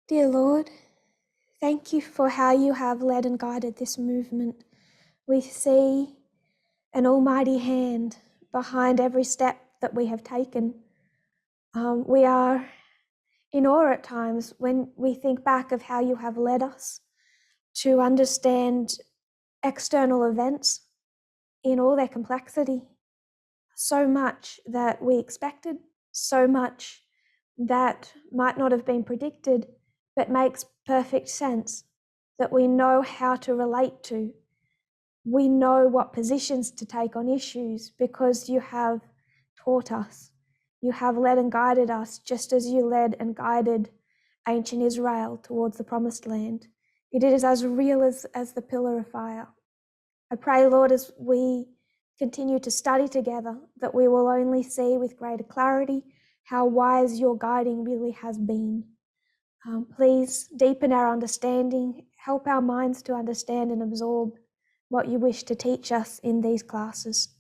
Dear Lord, thank you for how you have led and guided this movement. We see an almighty hand behind every step that we have taken. We are in awe at times when we think back of how you have led us to understand external events in all their complexity. So much that we expected, so much that might not have been predicted, but makes perfect sense, that we know how to relate to. We know what positions to take on issues because you have taught us. You have led and guided us just as you led and guided ancient Israel towards the promised land. It is as real as the pillar of fire. I pray, Lord, as we continue to study together, that we will only see with greater clarity how wise your guiding really has been. Please deepen our understanding, help our minds to understand and absorb what you wish to teach us in these classes.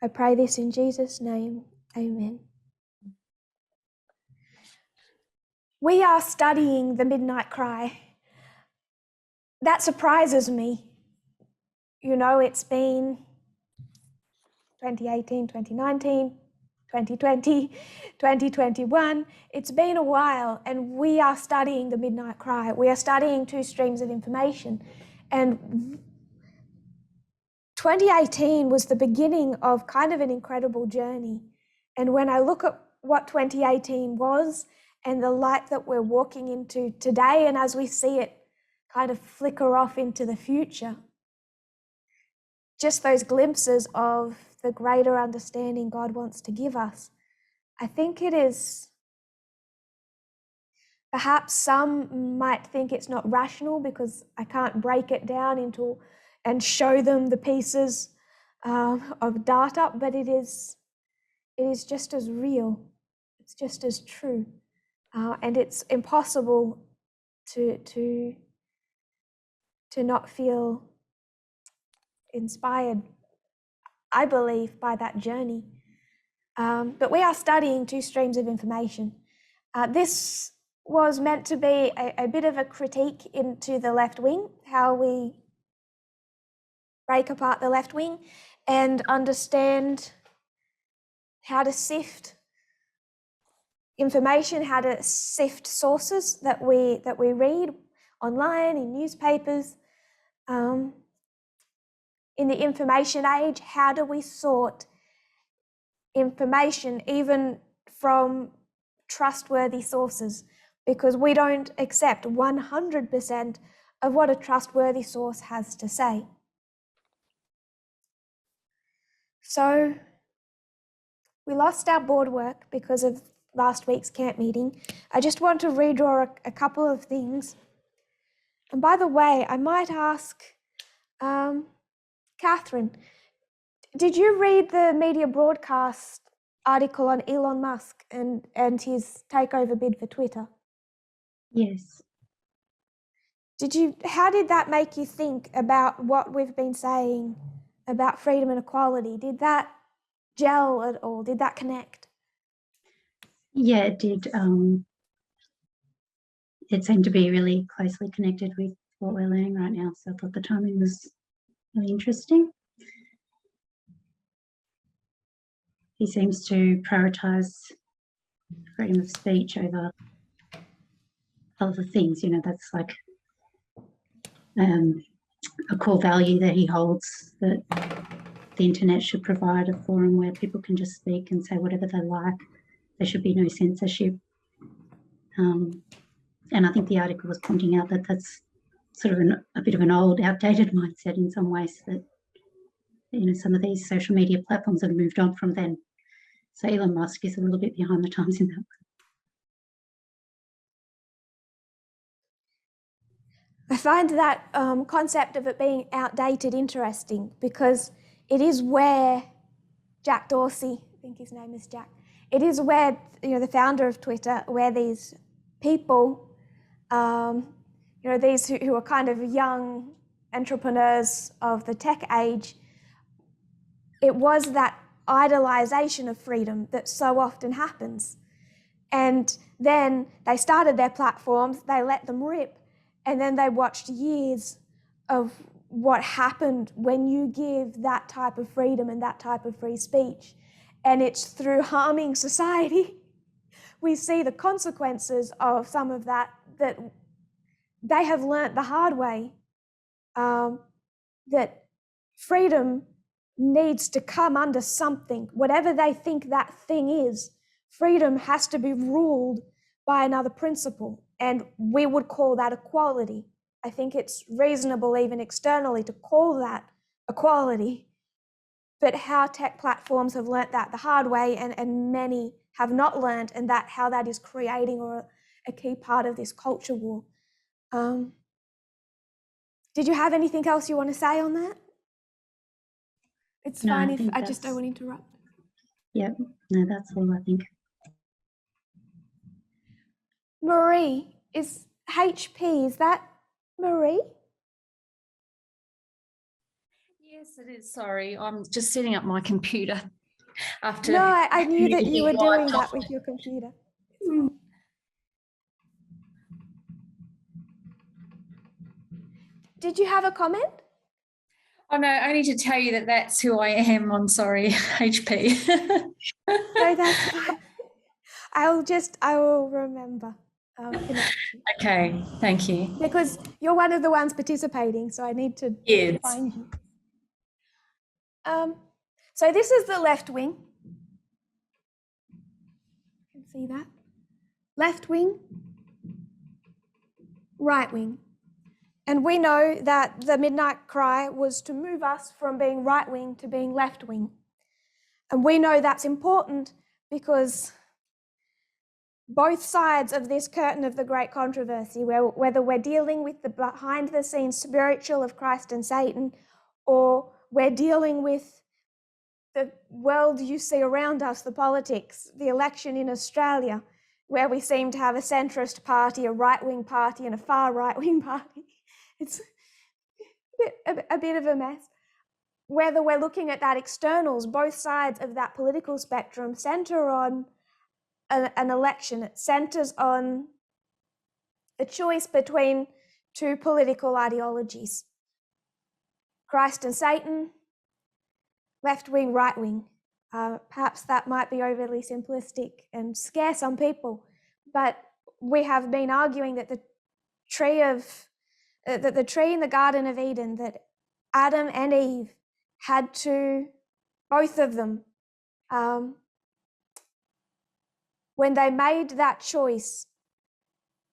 I pray this in Jesus' name, amen. We are studying the Midnight Cry. That surprises me. You know, it's been 2018, 2019, 2020, 2021. It's been a while, and we are studying the Midnight Cry. We are studying two streams of information. And 2018 was the beginning of kind of an incredible journey. And when I look at what 2018 was and the light that we're walking into today, and as we see it kind of flicker off into the future, just those glimpses of the greater understanding God wants to give us, I think it is, perhaps some might think it's not rational because I can't break it down into and show them the pieces of data, but it is just as real. It's just as true, and it's impossible to not feel inspired, I believe, by that journey. But we are studying two streams of information. This was meant to be a bit of a critique into the left wing, how we break apart the left wing and understand how to sift information, how to sift sources that we read online, in newspapers. In the information age, how do we sort information even from trustworthy sources? Because we don't accept 100% of what a trustworthy source has to say. So we lost our board work because of last week's camp meeting. I just want to redraw a couple of things. And by the way, I might ask Catherine, did you read the media broadcast article on Elon Musk and his takeover bid for Twitter? Yes. How did that make you think about what we've been saying about freedom and equality? Did that gel at all? Did that connect? Yeah, it did. It seemed to be really closely connected with what we're learning right now. So I thought the timing was really interesting. He seems to prioritise freedom of speech over other things. You know, that's like a core value that he holds, that the internet should provide a forum where people can just speak and say whatever they like. There should be no censorship. And I think the article was pointing out that that's sort of a bit of an old, outdated mindset in some ways, that, you know, some of these social media platforms have moved on from then. So Elon Musk is a little bit behind the times in that. I find that concept of it being outdated interesting, because it is where Jack Dorsey, I think his name is Jack, it is where, you know, the founder of Twitter, where these people, you know, these who are kind of young entrepreneurs of the tech age, it was that idolization of freedom that so often happens. And then they started their platforms, they let them rip, and then they watched years of what happened when you give that type of freedom and that type of free speech. And it's through harming society. We see the consequences of some of that they have learnt the hard way, that freedom needs to come under something. Whatever they think that thing is, freedom has to be ruled by another principle. And we would call that equality. I think it's reasonable even externally to call that equality. But how tech platforms have learnt that the hard way, and many have not learned, and that how that is creating or a key part of this culture war. Did you have anything else you want to say on that? It's No, fine I if think I just don't that's- want to interrupt. Yeah, no, that's all I think. Marie, is HP, is that Marie? Yes, it is. Sorry, I'm just setting up my computer after. No, I knew that you were doing wiped that off. with your computer. Did you have a comment? Oh no, only to tell you that that's who I am. I'm sorry, HP. No, that's fine. I will remember. I'll connect you. Okay, thank you. Because you're one of the ones participating, so I need to Yes. find you. So this is the left wing. You can see that. Left wing, right wing. And we know that the Midnight Cry was to move us from being right wing to being left wing. And we know that's important because both sides of this curtain of the great controversy, whether we're dealing with the behind the scenes spiritual of Christ and Satan, or we're dealing with the world you see around us, the politics, the election in Australia, where we seem to have a centrist party, a right-wing party, and a far right-wing party. It's a bit of a mess. Whether we're looking at that externals, both sides of that political spectrum center on an election. It centers on a choice between two political ideologies. Christ and Satan, left-wing, right-wing. Perhaps that might be overly simplistic and scare some people, but we have been arguing that the tree in the Garden of Eden, that Adam and Eve had to, both of them, when they made that choice,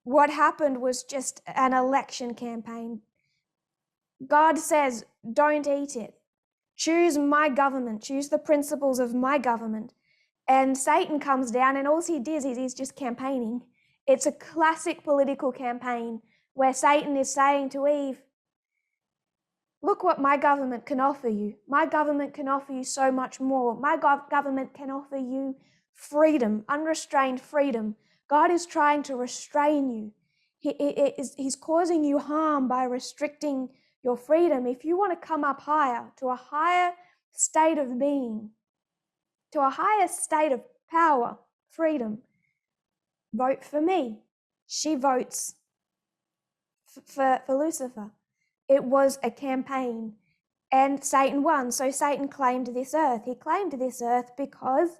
what happened was just an election campaign. God says, don't eat it. Choose my government. Choose the principles of my government. And Satan comes down, and all he does is he's just campaigning. It's a classic political campaign where Satan is saying to Eve, look what my government can offer you. My government can offer you so much more. My government can offer you freedom, unrestrained freedom. God is trying to restrain you. He's causing you harm by restricting your freedom. If you want to come up higher, to a higher state of being, to a higher state of power, freedom, vote for me. She votes for Lucifer. It was a campaign, and Satan won. So Satan claimed this earth. He claimed this earth because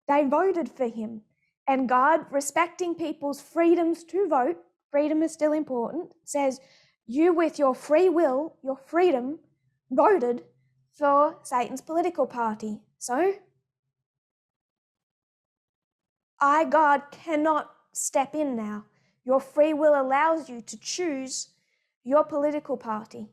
they voted for him. And God, respecting people's freedoms to vote, freedom is still important, says, you with your free will, your freedom, voted for Satan's political party. So I, God, cannot step in now. Your free will allows you to choose your political party.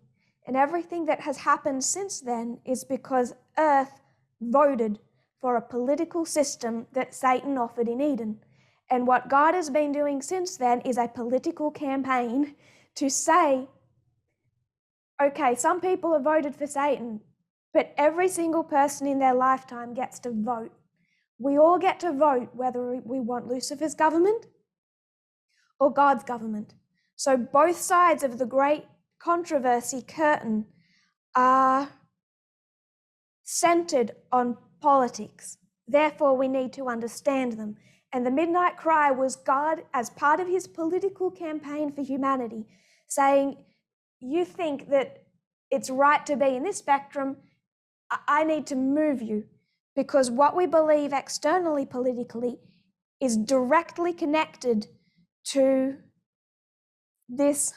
And everything that has happened since then is because Earth voted for a political system that Satan offered in Eden. And what God has been doing since then is a political campaign to say, okay, some people have voted for Satan, but every single person in their lifetime gets to vote. We all get to vote whether we want Lucifer's government or God's government. So both sides of the great controversy curtain are centered on politics. Therefore, we need to understand them. And the midnight cry was God, as part of his political campaign for humanity, saying, you think that it's right to be in this spectrum, I need to move you, because what we believe externally politically is directly connected to this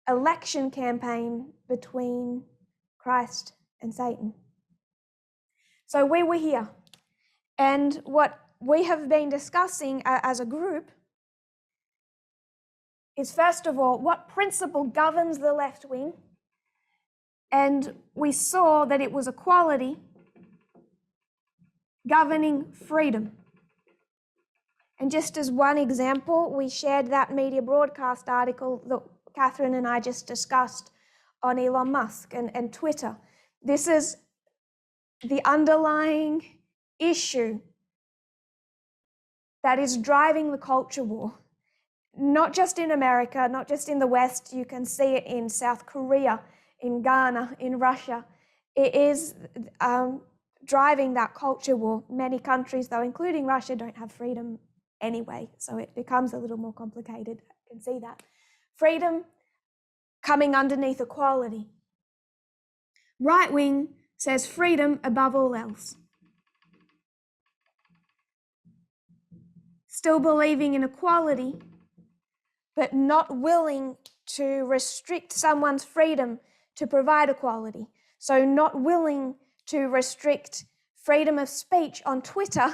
election campaign between Christ and Satan. So we were here, and what we have been discussing as a group is, first of all, what principle governs the left wing, and we saw that it was equality governing freedom. And just as one example, we shared that media broadcast article that Catherine and I just discussed on Elon Musk and Twitter. This is the underlying issue that is driving the culture war. Not just in America, not just in the West, you can see it in South Korea, in Ghana, in Russia. It is driving that culture war. Many countries, though, including Russia, don't have freedom anyway, so it becomes a little more complicated. I can see that. Freedom coming underneath equality. Right wing says freedom above all else. Still believing in equality, but not willing to restrict someone's freedom to provide equality. So not willing to restrict freedom of speech on Twitter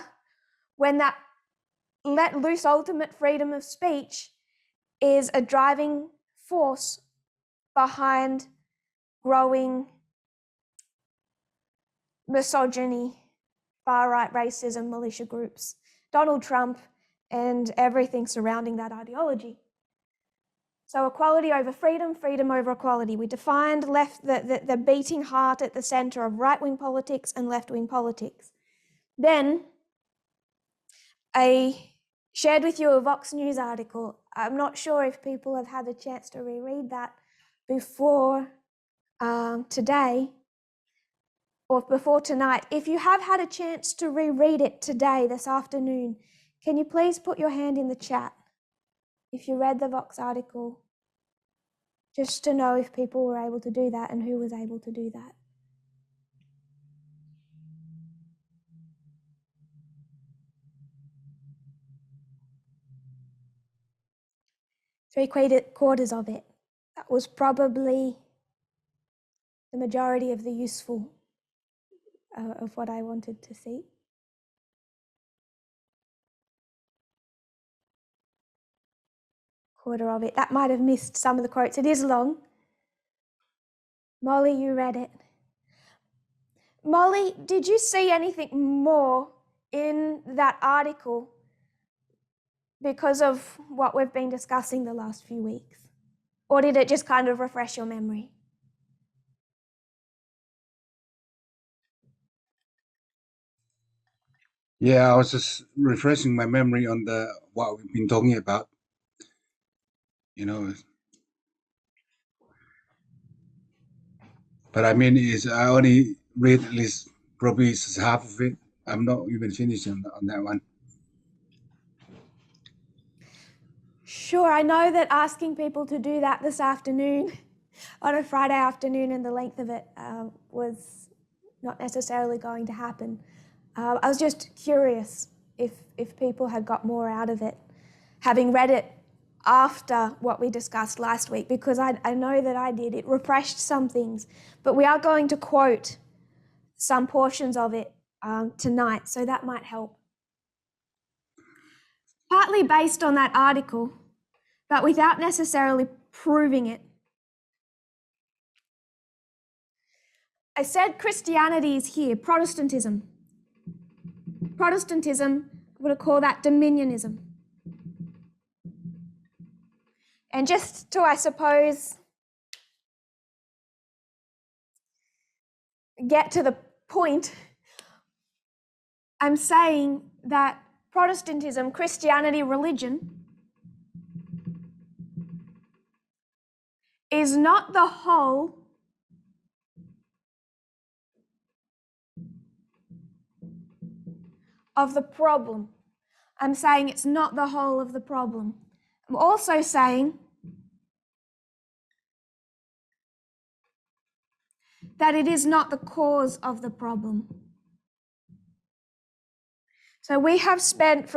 when that let loose ultimate freedom of speech is a driving force behind growing misogyny, far-right racism, militia groups, Donald Trump, and everything surrounding that ideology. So equality over freedom, freedom over equality. We defined the beating heart at the center of right-wing politics and left-wing politics. Then I shared with you a Vox News article. I'm not sure if people have had a chance to reread that before today or before tonight. If you have had a chance to reread it today, this afternoon, can you please put your hand in the chat if you read the Vox article, just to know if people were able to do that and who was able to do that. Three-quarters of it. That was probably the majority of the useful of what I wanted to see. Quarter of it. That might have missed some of the quotes. It is long. Molly, you read it. Molly, did you see anything more in that article because of what we've been discussing the last few weeks? Or did it just kind of refresh your memory? Yeah, I was just refreshing my memory on what we've been talking about. You know, but I mean, I only read at least probably half of it. I'm not even finished on that one. Sure, I know that asking people to do that this afternoon, on a Friday afternoon, and the length of it was not necessarily going to happen. I was just curious if people had got more out of it, having read it after what we discussed last week, because I know that I did. It refreshed some things, but we are going to quote some portions of it tonight, so that might help. Partly based on that article, but without necessarily proving it. I said Christianity is here, Protestantism. Protestantism, I would call that dominionism. And just to, I suppose, get to the point, I'm saying that Protestantism, Christianity, religion, is not the whole of the problem. I'm saying it's not the whole of the problem. I'm also saying that it is not the cause of the problem. So we have spent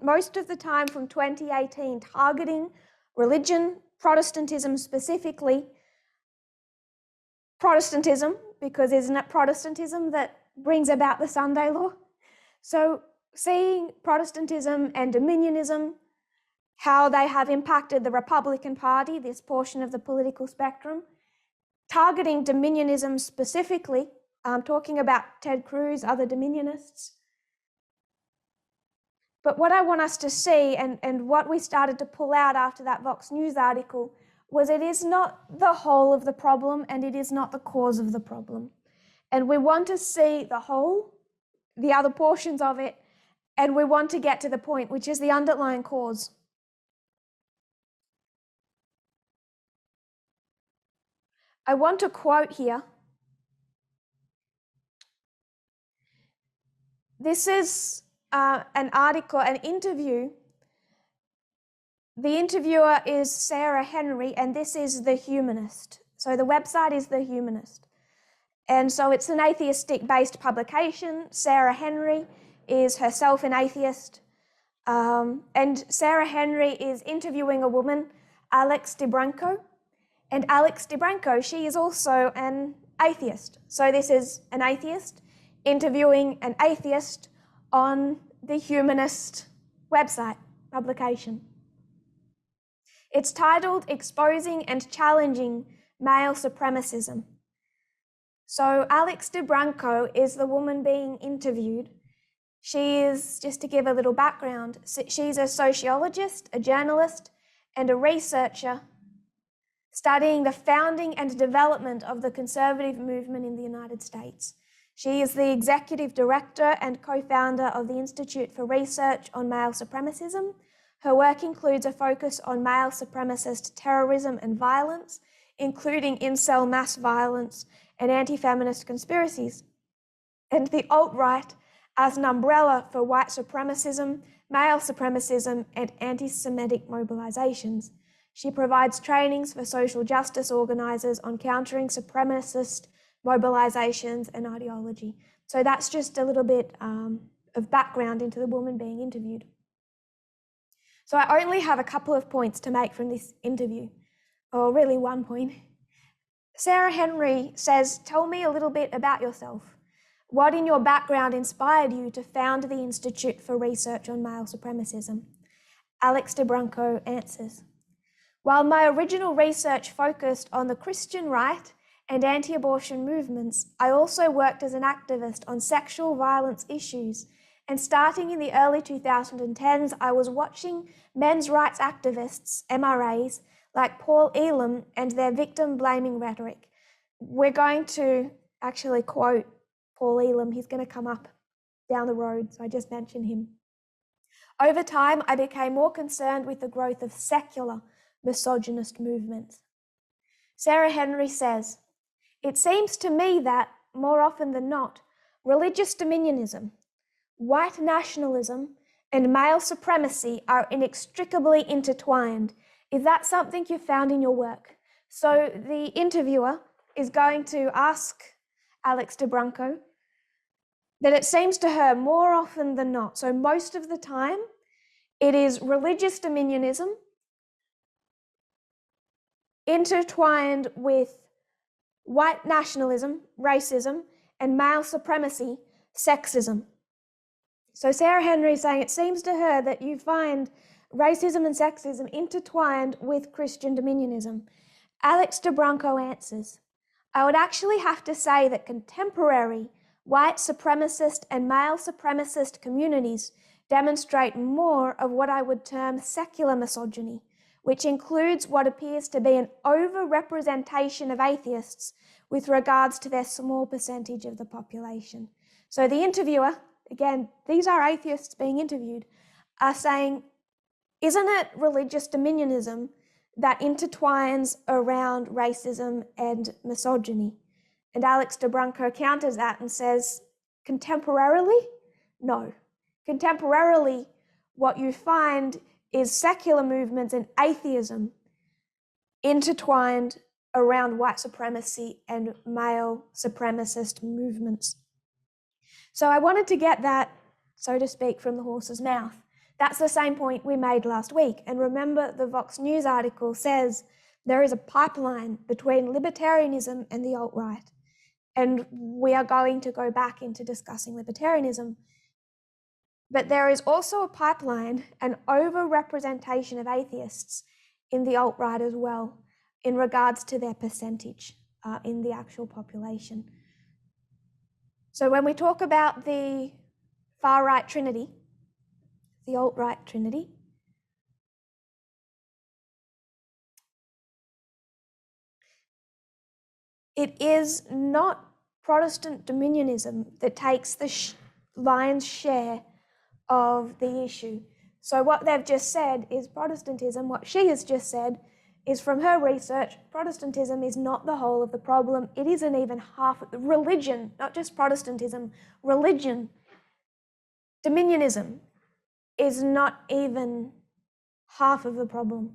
most of the time from 2018 targeting religion, Protestantism specifically. Protestantism, because isn't it Protestantism that brings about the Sunday law? So seeing Protestantism and dominionism, how they have impacted the Republican Party, this portion of the political spectrum, targeting dominionism specifically, talking about Ted Cruz, other dominionists. But what I want us to see, and what we started to pull out after that Vox News article, was it is not the whole of the problem and it is not the cause of the problem. And we want to see the whole, the other portions of it, and we want to get to the point, which is the underlying cause. I want to quote here. This is an article, an interview. The interviewer is Sarah Henry, and this is The Humanist. So the website is The Humanist. And so it's an atheistic-based publication. Sarah Henry is herself an atheist. And Sarah Henry is interviewing a woman, Alex DeBranco. And Alex DeBranco, she is also an atheist. So this is an atheist interviewing an atheist on the Humanist website publication. It's titled Exposing and Challenging Male Supremacism. So Alex DeBranco is the woman being interviewed. She is, just to give a little background, she's a sociologist, a journalist, and a researcher studying the founding and development of the conservative movement in the United States. She is the executive director and co-founder of the Institute for Research on Male Supremacism. Her work includes a focus on male supremacist terrorism and violence, including incel mass violence and anti-feminist conspiracies, and the alt-right as an umbrella for white supremacism, male supremacism, and anti-Semitic mobilizations. She provides trainings for social justice organizers on countering supremacist mobilizations and ideology. So that's just a little bit of background into the woman being interviewed. So I only have a couple of points to make from this interview, or really one point. Sarah Henry says, tell me a little bit about yourself. What in your background inspired you to found the Institute for Research on Male Supremacism? Alex DeBranco answers, while my original research focused on the Christian right and anti-abortion movements, I also worked as an activist on sexual violence issues. And starting in the early 2010s, I was watching men's rights activists, MRAs, like Paul Elam and their victim-blaming rhetoric. We're going to actually quote Paul Elam. He's going to come up down the road, so I just mentioned him. Over time, I became more concerned with the growth of secular misogynist movements. Sarah Henry says, it seems to me that, more often than not, religious dominionism, white nationalism, and male supremacy are inextricably intertwined. Is that something you found in your work? So the interviewer is going to ask Alex DeBranco that it seems to her more often than not, so most of the time, it is religious dominionism intertwined with white nationalism, racism, and male supremacy, sexism. So Sarah Henry is saying it seems to her that you find racism and sexism intertwined with Christian dominionism. Alex DeBranco answers, I would actually have to say that contemporary white supremacist and male supremacist communities demonstrate more of what I would term secular misogyny, which includes what appears to be an over-representation of atheists with regards to their small percentage of the population. So the interviewer, again, these are atheists being interviewed, are saying, isn't it religious dominionism that intertwines around racism and misogyny? And Alex DeBranco counters that and says, contemporarily, no. Contemporarily, what you find is secular movements and atheism intertwined around white supremacy and male supremacist movements. So I wanted to get that, so to speak, from the horse's mouth. That's the same point we made last week. And remember, the Vox News article says there is a pipeline between libertarianism and the alt-right. And we are going to go back into discussing libertarianism. But there is also a pipeline, an over-representation of atheists in the alt-right as well, in regards to their percentage in the actual population. So when we talk about the far-right trinity, the alt-right trinity, it is not Protestant dominionism that takes the lion's share of the issue. So what they've just said is Protestantism, what she has just said is from her research, Protestantism is not the whole of the problem. It isn't even half of the religion, not just Protestantism, religion, dominionism is not even half of the problem.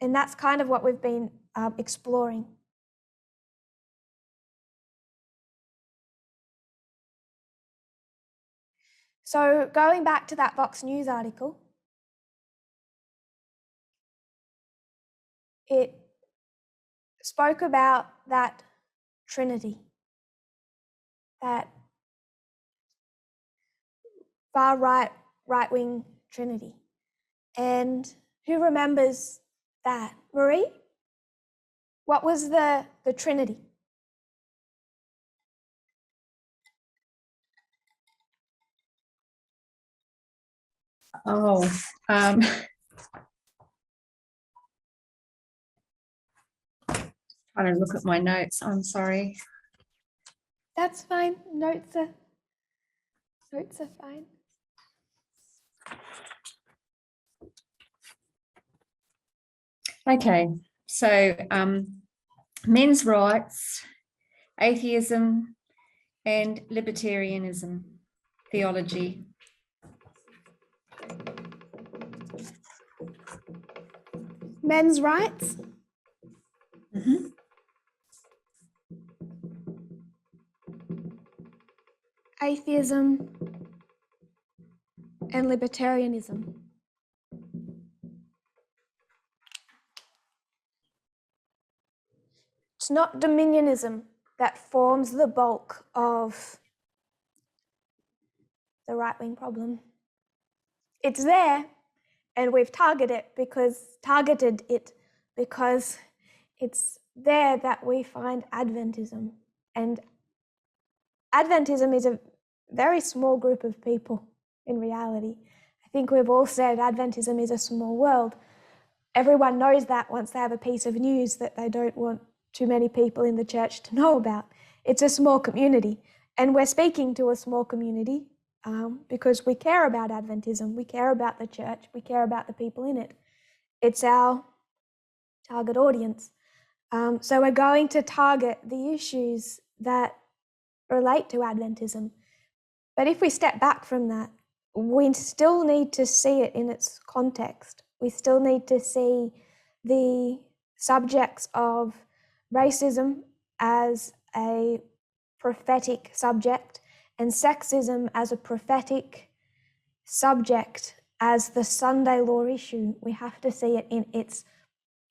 And that's kind of what we've been exploring. So going back to that Vox News article, it spoke about that trinity, that far right, right-wing trinity. And who remembers that? Marie? What was the trinity? Oh, trying to look at my notes. I'm sorry. That's fine. Notes are fine. Okay, so men's rights, atheism, and libertarianism theology. Men's rights. Mm-hmm. Atheism and libertarianism. It's not dominionism that forms the bulk of the right-wing problem. It's there, and we've targeted it because it's there that we find Adventism. And Adventism is a very small group of people in reality. I think we've all said Adventism is a small world. Everyone knows that once they have a piece of news that they don't want too many people in the church to know about. It's a small community, and we're speaking to a small community because we care about Adventism, we care about the church, we care about the people in it. It's our target audience. So we're going to target the issues that relate to Adventism. But if we step back from that, we still need to see it in its context. We still need to see the subjects of racism as a prophetic subject and sexism as a prophetic subject as the Sunday law issue. We have to see it in its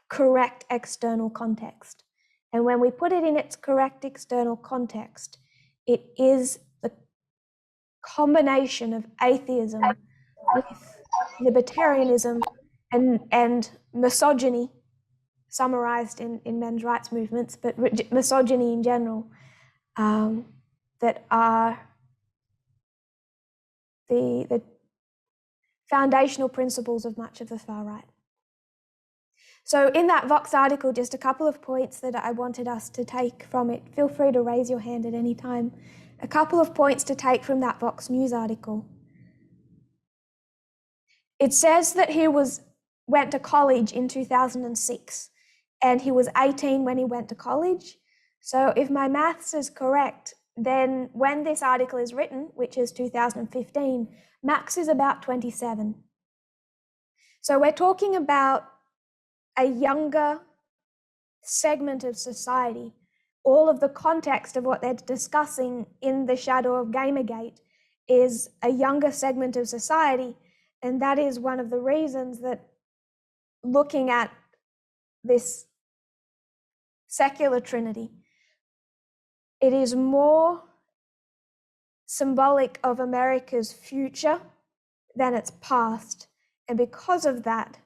correct external context. And when we put it in its correct external context, it is the combination of atheism with libertarianism and misogyny, summarized in men's rights movements, but misogyny in general, that are the foundational principles of much of the far right. So in that Vox article, just a couple of points that I wanted us to take from it. Feel free to raise your hand at any time. A couple of points to take from that Vox News article. It says that he went to college in 2006 and he was 18 when he went to college. So if my maths is correct, then when this article is written, which is 2015, Max is about 27. So we're talking about a younger segment of society. All of the context of what they're discussing in the shadow of Gamergate is a younger segment of society. And that is one of the reasons that looking at this secular trinity, it is more symbolic of America's future than its past. And because of that,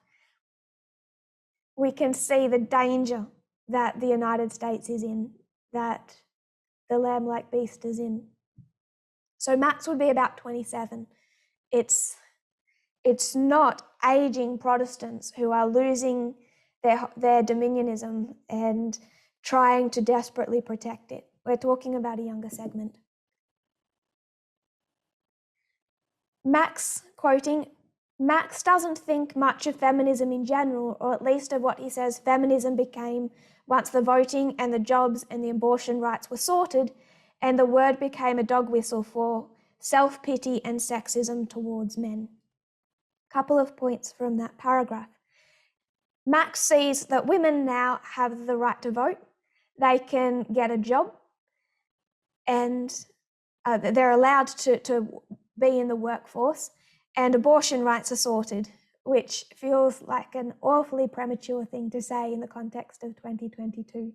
we can see the danger that the United States is in, that the lamb-like beast is in. So Max would be about 27. It's not aging Protestants who are losing their dominionism and trying to desperately protect it. We're talking about a younger segment. Max, quoting, Max doesn't think much of feminism in general, or at least of what he says feminism became once the voting and the jobs and the abortion rights were sorted, and the word became a dog whistle for self-pity and sexism towards men. Couple of points from that paragraph. Max sees that women now have the right to vote, they can get a job, and they're allowed to be in the workforce, and abortion rights are sorted, which feels like an awfully premature thing to say in the context of 2022.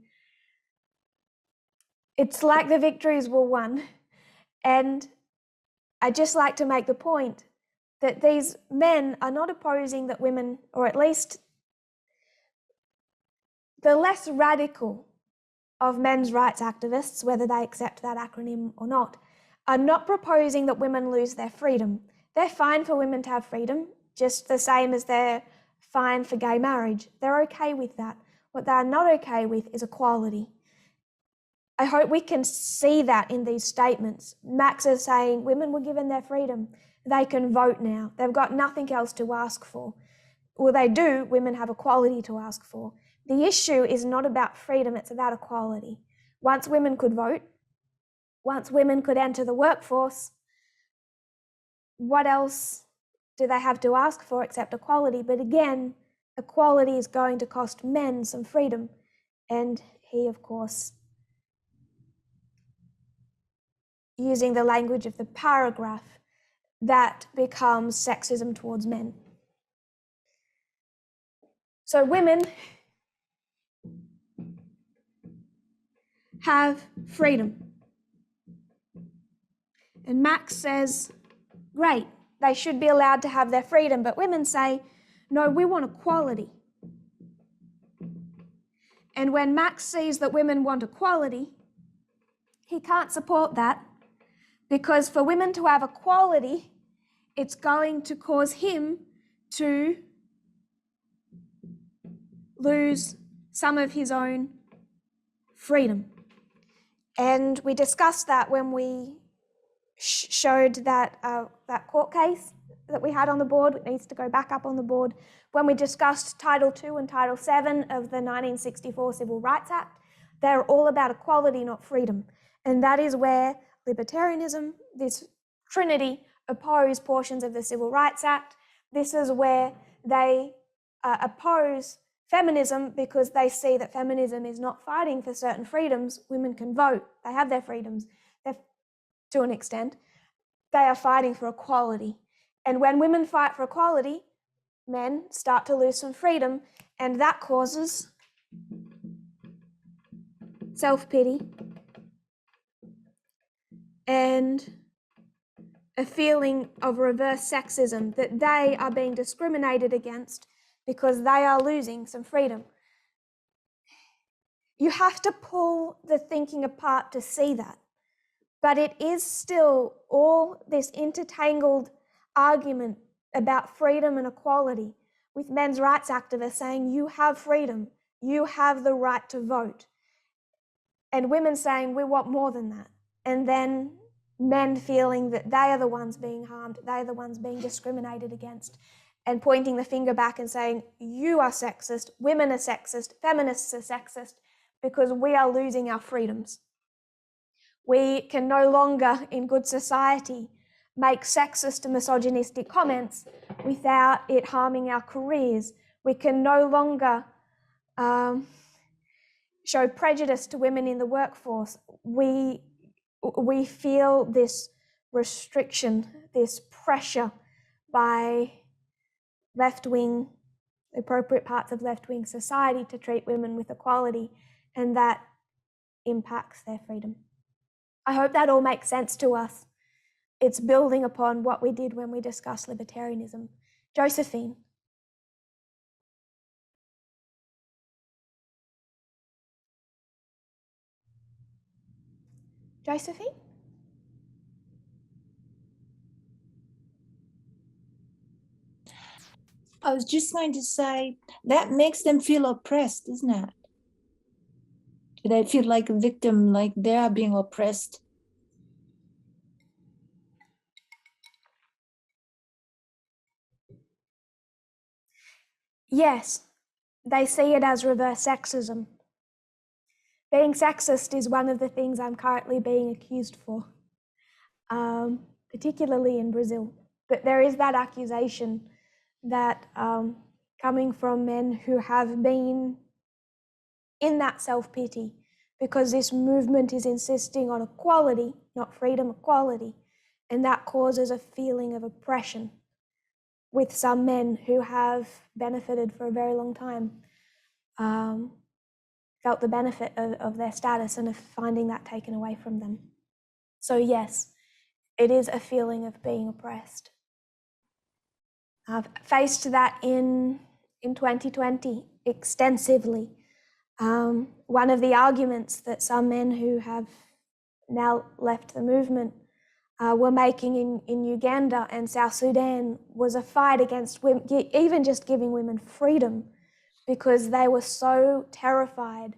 It's like the victories were won, and I'd just like to make the point that these men are not opposing that women, or at least the less radical of men's rights activists, whether they accept that acronym or not, are not proposing that women lose their freedom. They're fine for women to have freedom, just the same as they're fine for gay marriage. They're okay with that. What they're not okay with is equality. I hope we can see that in these statements. Max is saying women were given their freedom. They can vote now. They've got nothing else to ask for. Well, they do. Women have equality to ask for. The issue is not about freedom, it's about equality. Once women could vote, once women could enter the workforce, what else do they have to ask for except equality? But again, equality is going to cost men some freedom. And he, of course, using the language of the paragraph, that becomes sexism towards men. So women have freedom. And Max says, great, they should be allowed to have their freedom. But women say, no, we want equality. And when Max sees that women want equality, he can't support that, because for women to have equality, it's going to cause him to lose some of his own freedom. And we discussed that when we showed that that court case that we had on the board. It needs to go back up on the board. When we discussed Title II and Title VII of the 1964 Civil Rights Act, they're all about equality, not freedom. And that is where libertarianism, this trinity, oppose portions of the Civil Rights Act. This is where they oppose feminism, because they see that feminism is not fighting for certain freedoms. Women can vote. They have their freedoms. To an extent, they are fighting for equality. And when women fight for equality, men start to lose some freedom, and that causes self-pity and a feeling of reverse sexism, that they are being discriminated against because they are losing some freedom. You have to pull the thinking apart to see that. But it is still all this intertangled argument about freedom and equality, with men's rights activists saying you have freedom, you have the right to vote, and women saying we want more than that. And then men feeling that they are the ones being harmed, they are the ones being discriminated against, and pointing the finger back and saying you are sexist, women are sexist, feminists are sexist, because we are losing our freedoms. We can no longer, in good society, make sexist and misogynistic comments without it harming our careers. We can no longer show prejudice to women in the workforce. We feel this restriction, this pressure by left-wing, appropriate parts of left-wing society to treat women with equality, and that impacts their freedom. I hope that all makes sense to us. It's building upon what we did when we discussed libertarianism. Josephine. Josephine? I was just going to say that makes them feel oppressed, isn't it? They feel like a victim, like they are being oppressed. Yes, they see it as reverse sexism. Being sexist is one of the things I'm currently being accused for, particularly in Brazil. But there is that accusation that coming from men who have been in that self-pity, because this movement is insisting on equality, not freedom, equality, and that causes a feeling of oppression with some men who have benefited for a very long time, felt the benefit of their status and of finding that taken away from them. So yes, it is a feeling of being oppressed. I've faced that in 2020 extensively. One of the arguments that some men who have now left the movement were making in Uganda and South Sudan was a fight against women, even just giving women freedom, because they were so terrified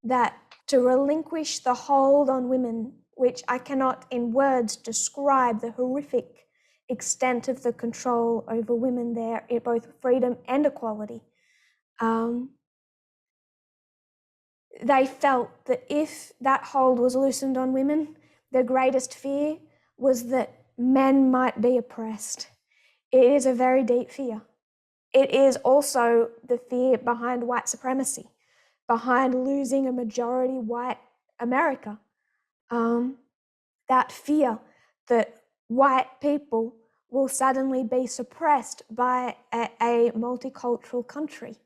that to relinquish the hold on women, which I cannot in words describe the horrific extent of the control over women there, in both freedom and equality. They felt that if that hold was loosened on women, their greatest fear was that men might be oppressed. It is a very deep fear. It is also the fear behind white supremacy, behind losing a majority white America. That fear that white people will suddenly be suppressed by a multicultural country.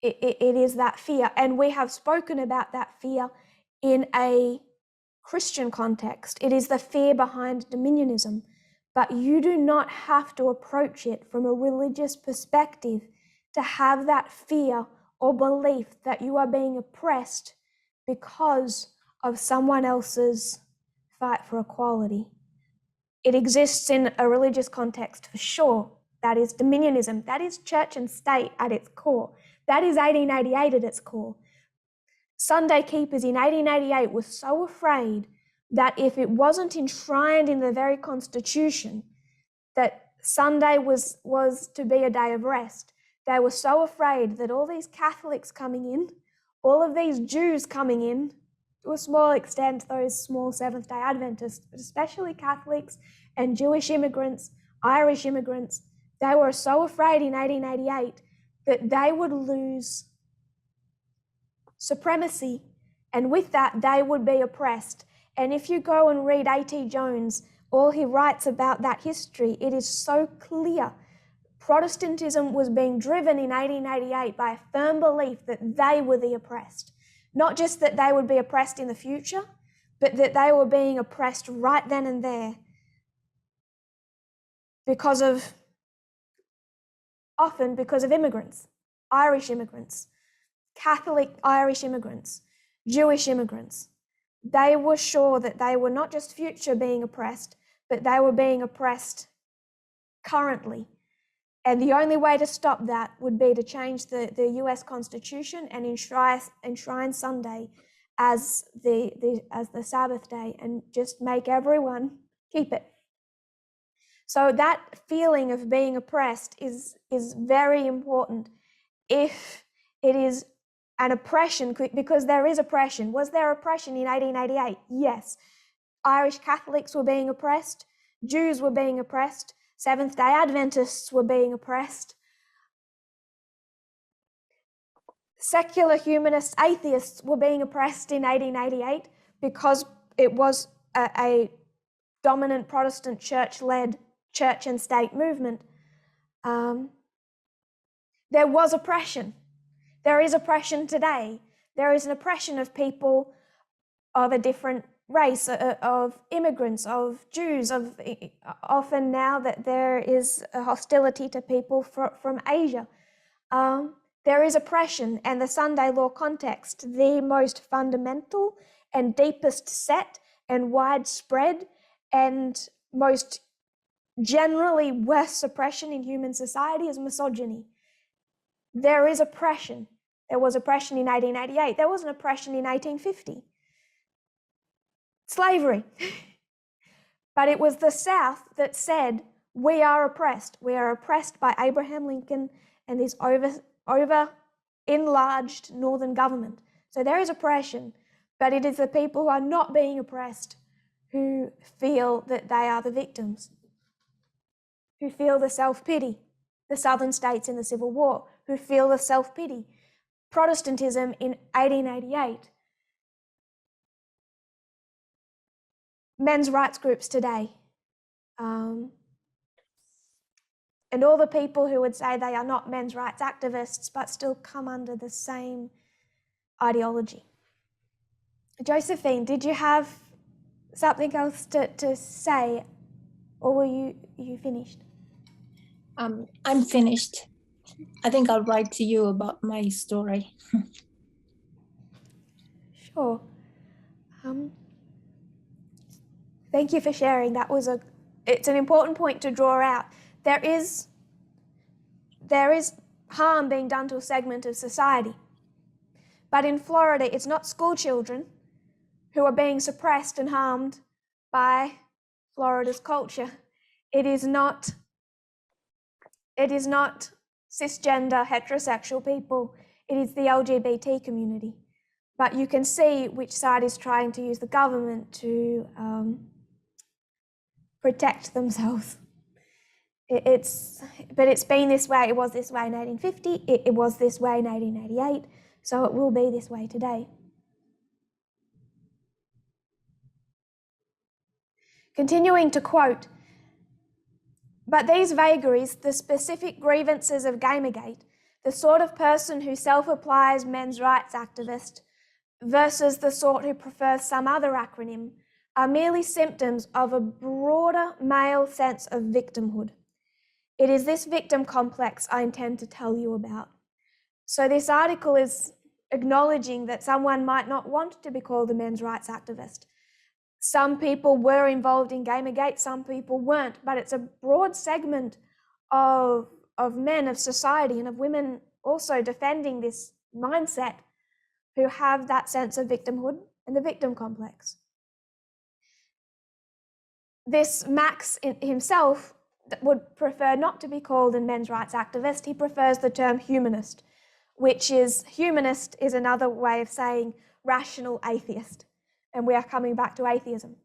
It is that fear. And we have spoken about that fear in a Christian context. It is the fear behind dominionism. But you do not have to approach it from a religious perspective to have that fear or belief that you are being oppressed because of someone else's fight for equality. It exists in a religious context for sure. That is dominionism. That is church and state at its core. That is 1888 at its core. Sunday keepers in 1888 were so afraid that if it wasn't enshrined in the very Constitution that Sunday was to be a day of rest, they were so afraid that all these Catholics coming in, all of these Jews coming in, to a small extent those small Seventh-day Adventists, but especially Catholics and Jewish immigrants, Irish immigrants, they were so afraid in 1888 that they would lose supremacy, and with that they would be oppressed. And if you go and read A.T. Jones, all he writes about that history, it is so clear. Protestantism was being driven in 1888 by a firm belief that they were the oppressed. Not just that they would be oppressed in the future, but that they were being oppressed right then and there often because of immigrants, Irish immigrants, Catholic Irish immigrants, Jewish immigrants. They were sure that they were not just future being oppressed, but they were being oppressed currently. And the only way to stop that would be to change the US Constitution and enshrine Sunday as the Sabbath day and just make everyone keep it. So that feeling of being oppressed is very important if it is and oppression, because there is oppression. Was there oppression in 1888? Yes. Irish Catholics were being oppressed, Jews were being oppressed, Seventh-day Adventists were being oppressed. Secular humanists, atheists were being oppressed in 1888 because it was a dominant Protestant church-led church and state movement. There was oppression. There is oppression today. There is an oppression of people of a different race, of immigrants, of Jews, often now that there is a hostility to people from Asia. There is oppression, and the Sunday law context, the most fundamental and deepest set and widespread and most generally worst oppression in human society is misogyny. There is oppression. There was oppression in 1888. There was an oppression in 1850. Slavery. But it was the South that said, we are oppressed. We are oppressed by Abraham Lincoln and this over enlarged northern government. So there is oppression, but it is the people who are not being oppressed who feel that they are the victims, who feel the self-pity. The southern states in the Civil War, who feel the self-pity. Protestantism in 1888. Men's rights groups today. And all the people who would say they are not men's rights activists but still come under the same ideology. Josephine, did you have something else to say, or were you finished? I'm finished. I think I'll write to you about my story. Sure. Thank you for sharing. It's an important point to draw out. There is harm being done to a segment of society. But in Florida, it's not school children who are being suppressed and harmed by Florida's culture. It is not cisgender heterosexual people. It is the LGBT community. But you can see which side is trying to use the government to protect themselves. But it's been this way. It was this way in 1850. It was this way in 1888. So it will be this way today. Continuing to quote, but these vagaries, the specific grievances of Gamergate, the sort of person who self-applies men's rights activist versus the sort who prefers some other acronym, are merely symptoms of a broader male sense of victimhood. It is this victim complex I intend to tell you about. So this article is acknowledging that someone might not want to be called a men's rights activist. Some people were involved in Gamergate, some people weren't, but it's a broad segment of men, of society, and of women also defending this mindset who have that sense of victimhood and the victim complex. This Max himself would prefer not to be called a men's rights activist. He prefers the term humanist, humanist is another way of saying rational atheist. And we are coming back to atheism.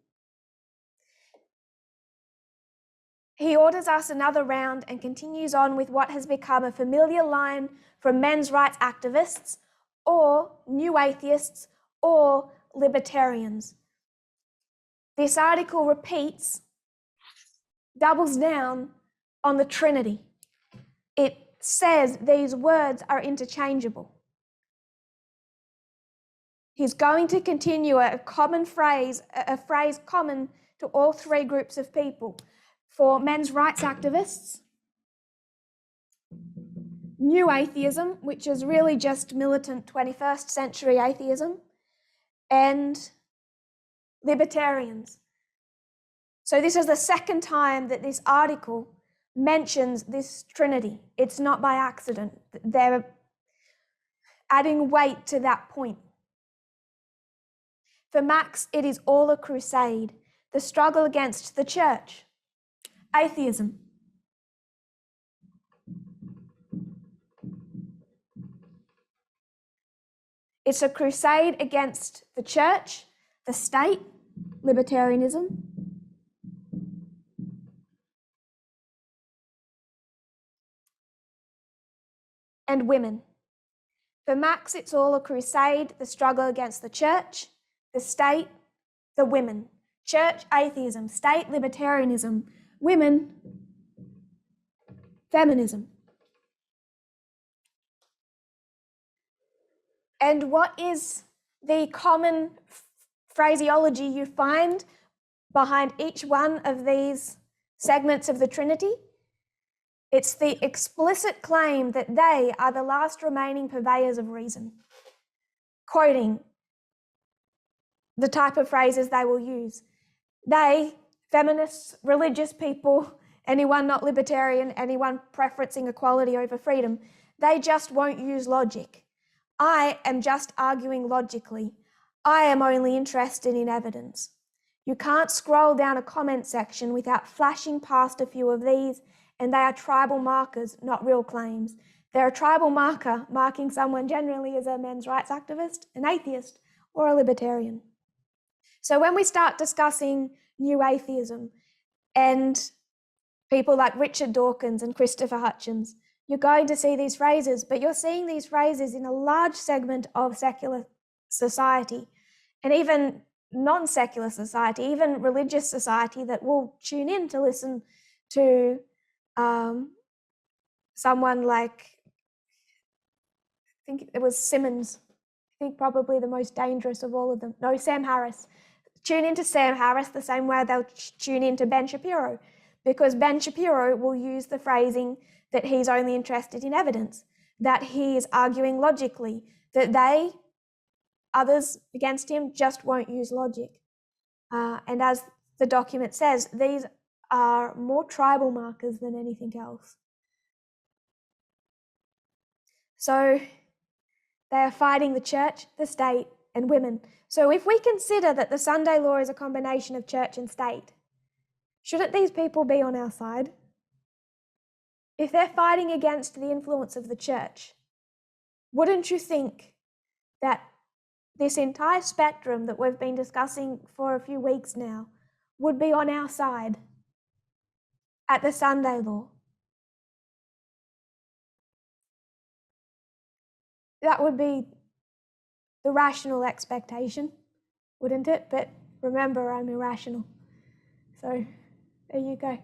He orders us another round and continues on with what has become a familiar line from men's rights activists or new atheists or libertarians. This article doubles down on the Trinity. It says these words are interchangeable. He's going to continue a phrase common to all three groups of people. For men's rights activists, new atheism, which is really just militant 21st century atheism, and libertarians. So this is the second time that this article mentions this Trinity. It's not by accident. They're adding weight to that point. For Max, it is all a crusade, the struggle against the church, atheism. It's a crusade against the church, the state, libertarianism, and women. For Marx, it's all a crusade, the struggle against the church, the state, the women. Church, atheism, state, libertarianism, women, feminism. And what is the common phraseology you find behind each one of these segments of the Trinity? It's the explicit claim that they are the last remaining purveyors of reason, quoting the type of phrases they will use. They, feminists, religious people, anyone not libertarian, anyone preferencing equality over freedom, they just won't use logic. I am just arguing logically. I am only interested in evidence. You can't scroll down a comment section without flashing past a few of these, and they are tribal markers, not real claims. They're a tribal marker marking someone generally as a men's rights activist, an atheist, or a libertarian. So when we start discussing new atheism and people like Richard Dawkins and Christopher Hitchens, you're going to see these phrases, but you're seeing these phrases in a large segment of secular society, and even non-secular society, even religious society that will tune in to listen to someone like, I think it was Simmons, I think probably the most dangerous of all of them. No, Sam Harris. Tune into Sam Harris the same way they'll tune into Ben Shapiro, because Ben Shapiro will use the phrasing that he's only interested in evidence, that he is arguing logically, that they, others against him, just won't use logic. And as the document says, these are more tribal markers than anything else. So they are fighting the church, the state, and women. So if we consider that the Sunday law is a combination of church and state, shouldn't these people be on our side? If they're fighting against the influence of the church, wouldn't you think that this entire spectrum that we've been discussing for a few weeks now would be on our side at the Sunday law? That would be the rational expectation, wouldn't it? But remember, I'm irrational. So there you go.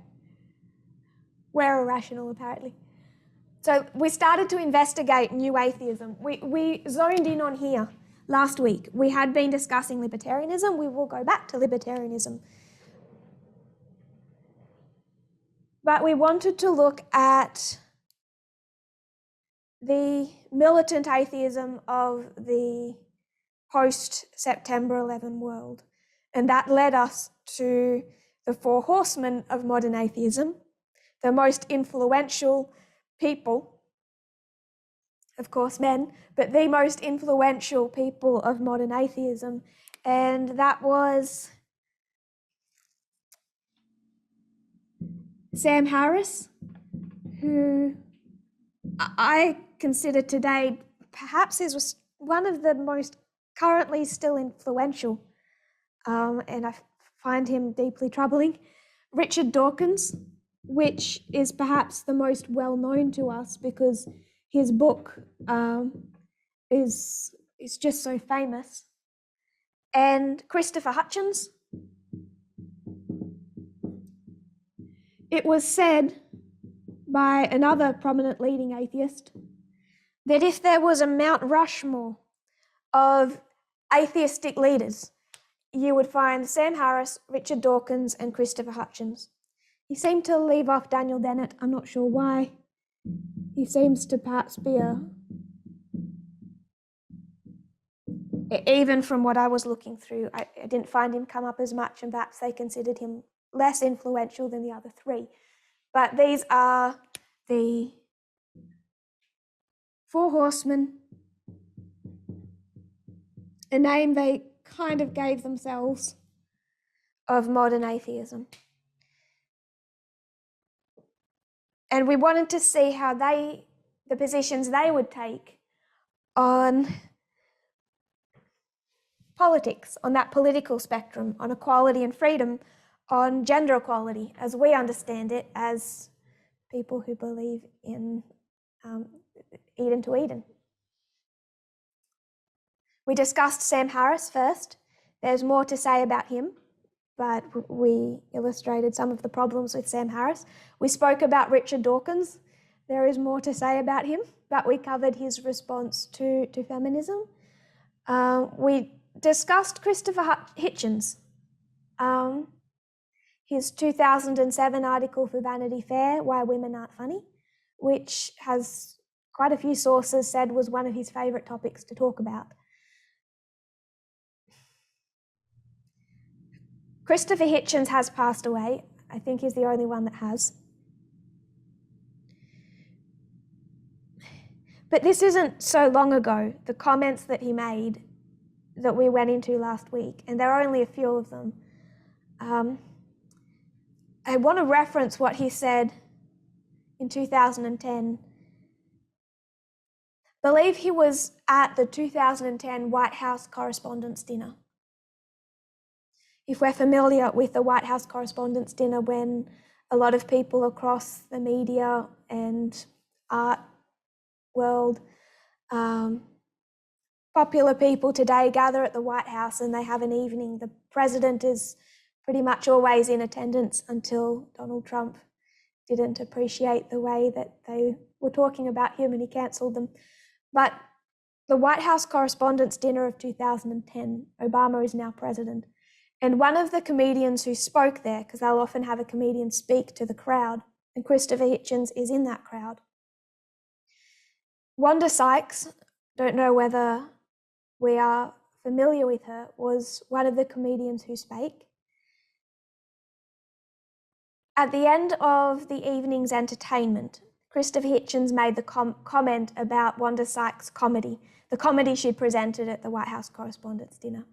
We're irrational, apparently. So we started to investigate new atheism. We zoned in on here last week. We had been discussing libertarianism. We will go back to libertarianism. But we wanted to look at the militant atheism of the post-September 11 world. And that led us to the four horsemen of modern atheism, the most influential people, of course men, but the most influential people of modern atheism. And that was Sam Harris, who I consider today perhaps is one of the most currently still influential, and I find him deeply troubling. Richard Dawkins, which is perhaps the most well known to us because his book is just so famous. And Christopher Hitchens. It was said by another prominent leading atheist that if there was a Mount Rushmore of atheistic leaders, you would find Sam Harris, Richard Dawkins, and Christopher Hitchens. He seemed to leave off Daniel Dennett. I'm not sure why. He seems to perhaps be even from what I was looking through, I didn't find him come up as much, and perhaps they considered him less influential than the other three. But these are the four horsemen, a name they kind of gave themselves, of modern atheism. And we wanted to see how the positions they would take on politics, on that political spectrum, on equality and freedom, on gender equality, as we understand it, as people who believe in Eden to Eden. We discussed Sam Harris first. There's more to say about him, but we illustrated some of the problems with Sam Harris. We spoke about Richard Dawkins. There is more to say about him, but we covered his response to feminism. We discussed Christopher Hitchens. His 2007 article for Vanity Fair, Why Women Aren't Funny, which has quite a few sources said was one of his favourite topics to talk about. Christopher Hitchens has passed away. I think he's the only one that has. But this isn't so long ago, the comments that he made that we went into last week, and there are only a few of them. I want to reference what he said in 2010. I believe he was at the 2010 White House Correspondents' Dinner. If we're familiar with the White House Correspondents' Dinner, when a lot of people across the media and art world, popular people today gather at the White House and they have an evening. The president is pretty much always in attendance until Donald Trump didn't appreciate the way that they were talking about him and he cancelled them. But the White House Correspondents' Dinner of 2010, Obama is now president. And one of the comedians who spoke there, because they'll often have a comedian speak to the crowd, and Christopher Hitchens is in that crowd. Wanda Sykes, don't know whether we are familiar with her, was one of the comedians who spake. At the end of the evening's entertainment, Christopher Hitchens made the comment about Wanda Sykes' comedy, the comedy she presented at the White House Correspondents' Dinner.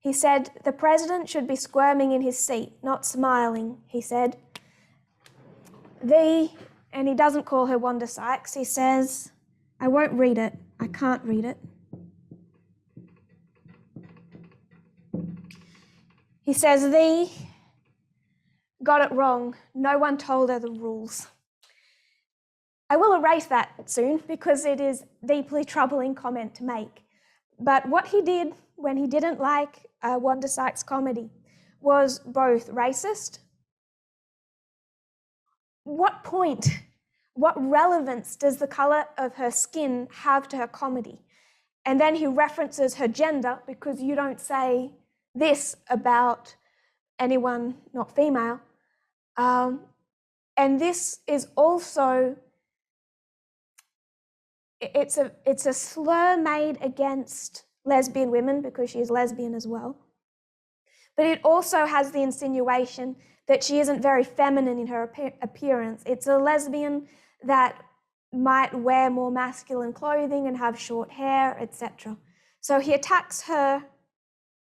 He said, "The president should be squirming in his seat, not smiling," he said. And he doesn't call her Wanda Sykes, he says, I won't read it, I can't read it. He says, got it wrong, no one told her the rules. I will erase that soon because it is a deeply troubling comment to make. But what he did when he didn't like Wanda Sykes' comedy was both racist. What point, what relevance does the colour of her skin have to her comedy? And then he references her gender because you don't say this about anyone not female. And this is also, it's a slur made against lesbian women because she is lesbian as well. But it also has the insinuation that she isn't very feminine in her appearance. It's a lesbian that might wear more masculine clothing and have short hair, etc. So he attacks her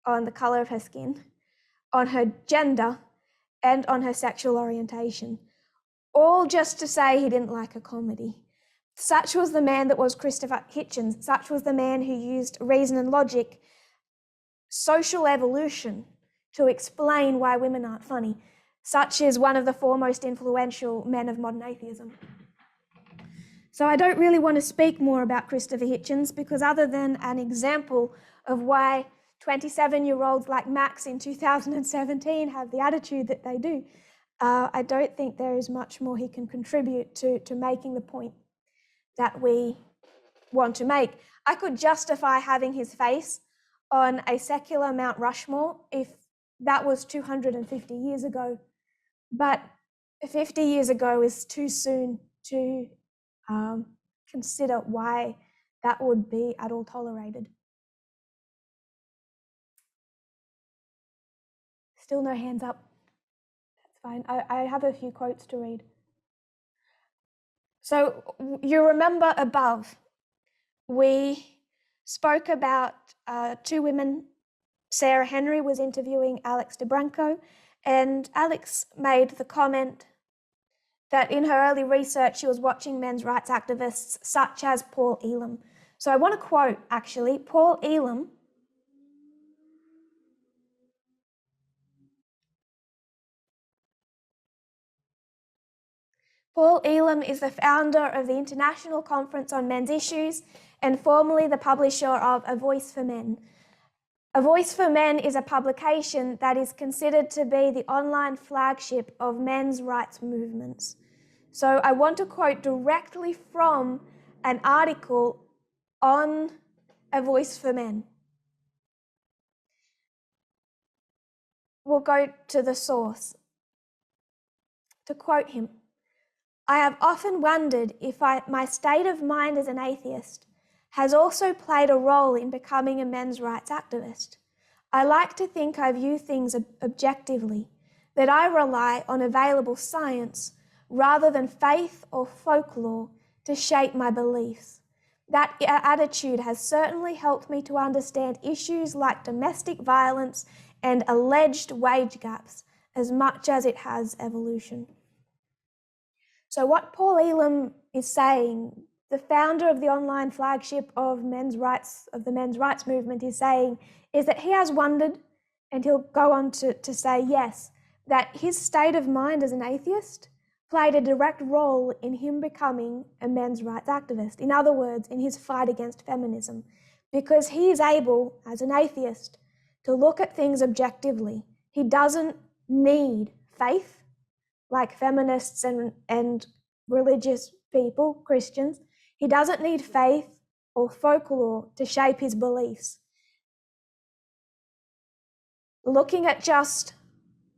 on the colour of her skin, on her gender, and on her sexual orientation, all just to say he didn't like her comedy. Such was the man that was Christopher Hitchens. Such was the man who used reason and logic, social evolution, to explain why women aren't funny. Such is one of the foremost influential men of modern atheism. So I don't really want to speak more about Christopher Hitchens because other than an example of why 27-year-olds like Max in 2017 have the attitude that they do, I don't think there is much more he can contribute to making the point that we want to make. I could justify having his face on a secular Mount Rushmore if that was 250 years ago, but 50 years ago is too soon to consider why that would be at all tolerated. Still no hands up. That's fine. I have a few quotes to read. So you remember above, we spoke about two women. Sarah Henry was interviewing Alex DeBranco, and Alex made the comment that in her early research, she was watching men's rights activists such as Paul Elam. So I want to quote, actually, Paul Elam Paul Elam is the founder of the International Conference on Men's Issues and formerly the publisher of A Voice for Men. A Voice for Men is a publication that is considered to be the online flagship of men's rights movements. So I want to quote directly from an article on A Voice for Men. We'll go to the source. To quote him, "I have often wondered if my state of mind as an atheist has also played a role in becoming a men's rights activist. I like to think I view things objectively, that I rely on available science rather than faith or folklore to shape my beliefs. That attitude has certainly helped me to understand issues like domestic violence and alleged wage gaps as much as it has evolution." So what Paul Elam is saying, the founder of the online flagship of the men's rights movement, is saying is that he has wondered, and he'll go on to say, yes, that his state of mind as an atheist played a direct role in him becoming a men's rights activist. In other words, in his fight against feminism, because he is able, as an atheist, to look at things objectively. He doesn't need faith, like feminists and religious people, Christians. He doesn't need faith or folklore to shape his beliefs. Looking at just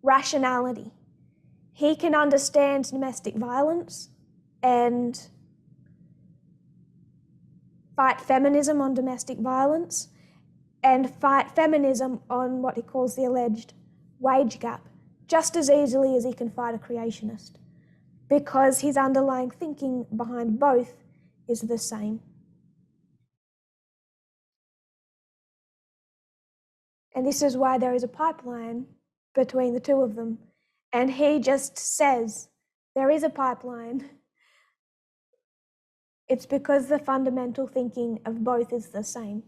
rationality, he can understand domestic violence and fight feminism on domestic violence and fight feminism on what he calls the alleged wage gap just as easily as he can fight a creationist, because his underlying thinking behind both is the same. And this is why there is a pipeline between the two of them. And he just says, there is a pipeline. It's because the fundamental thinking of both is the same.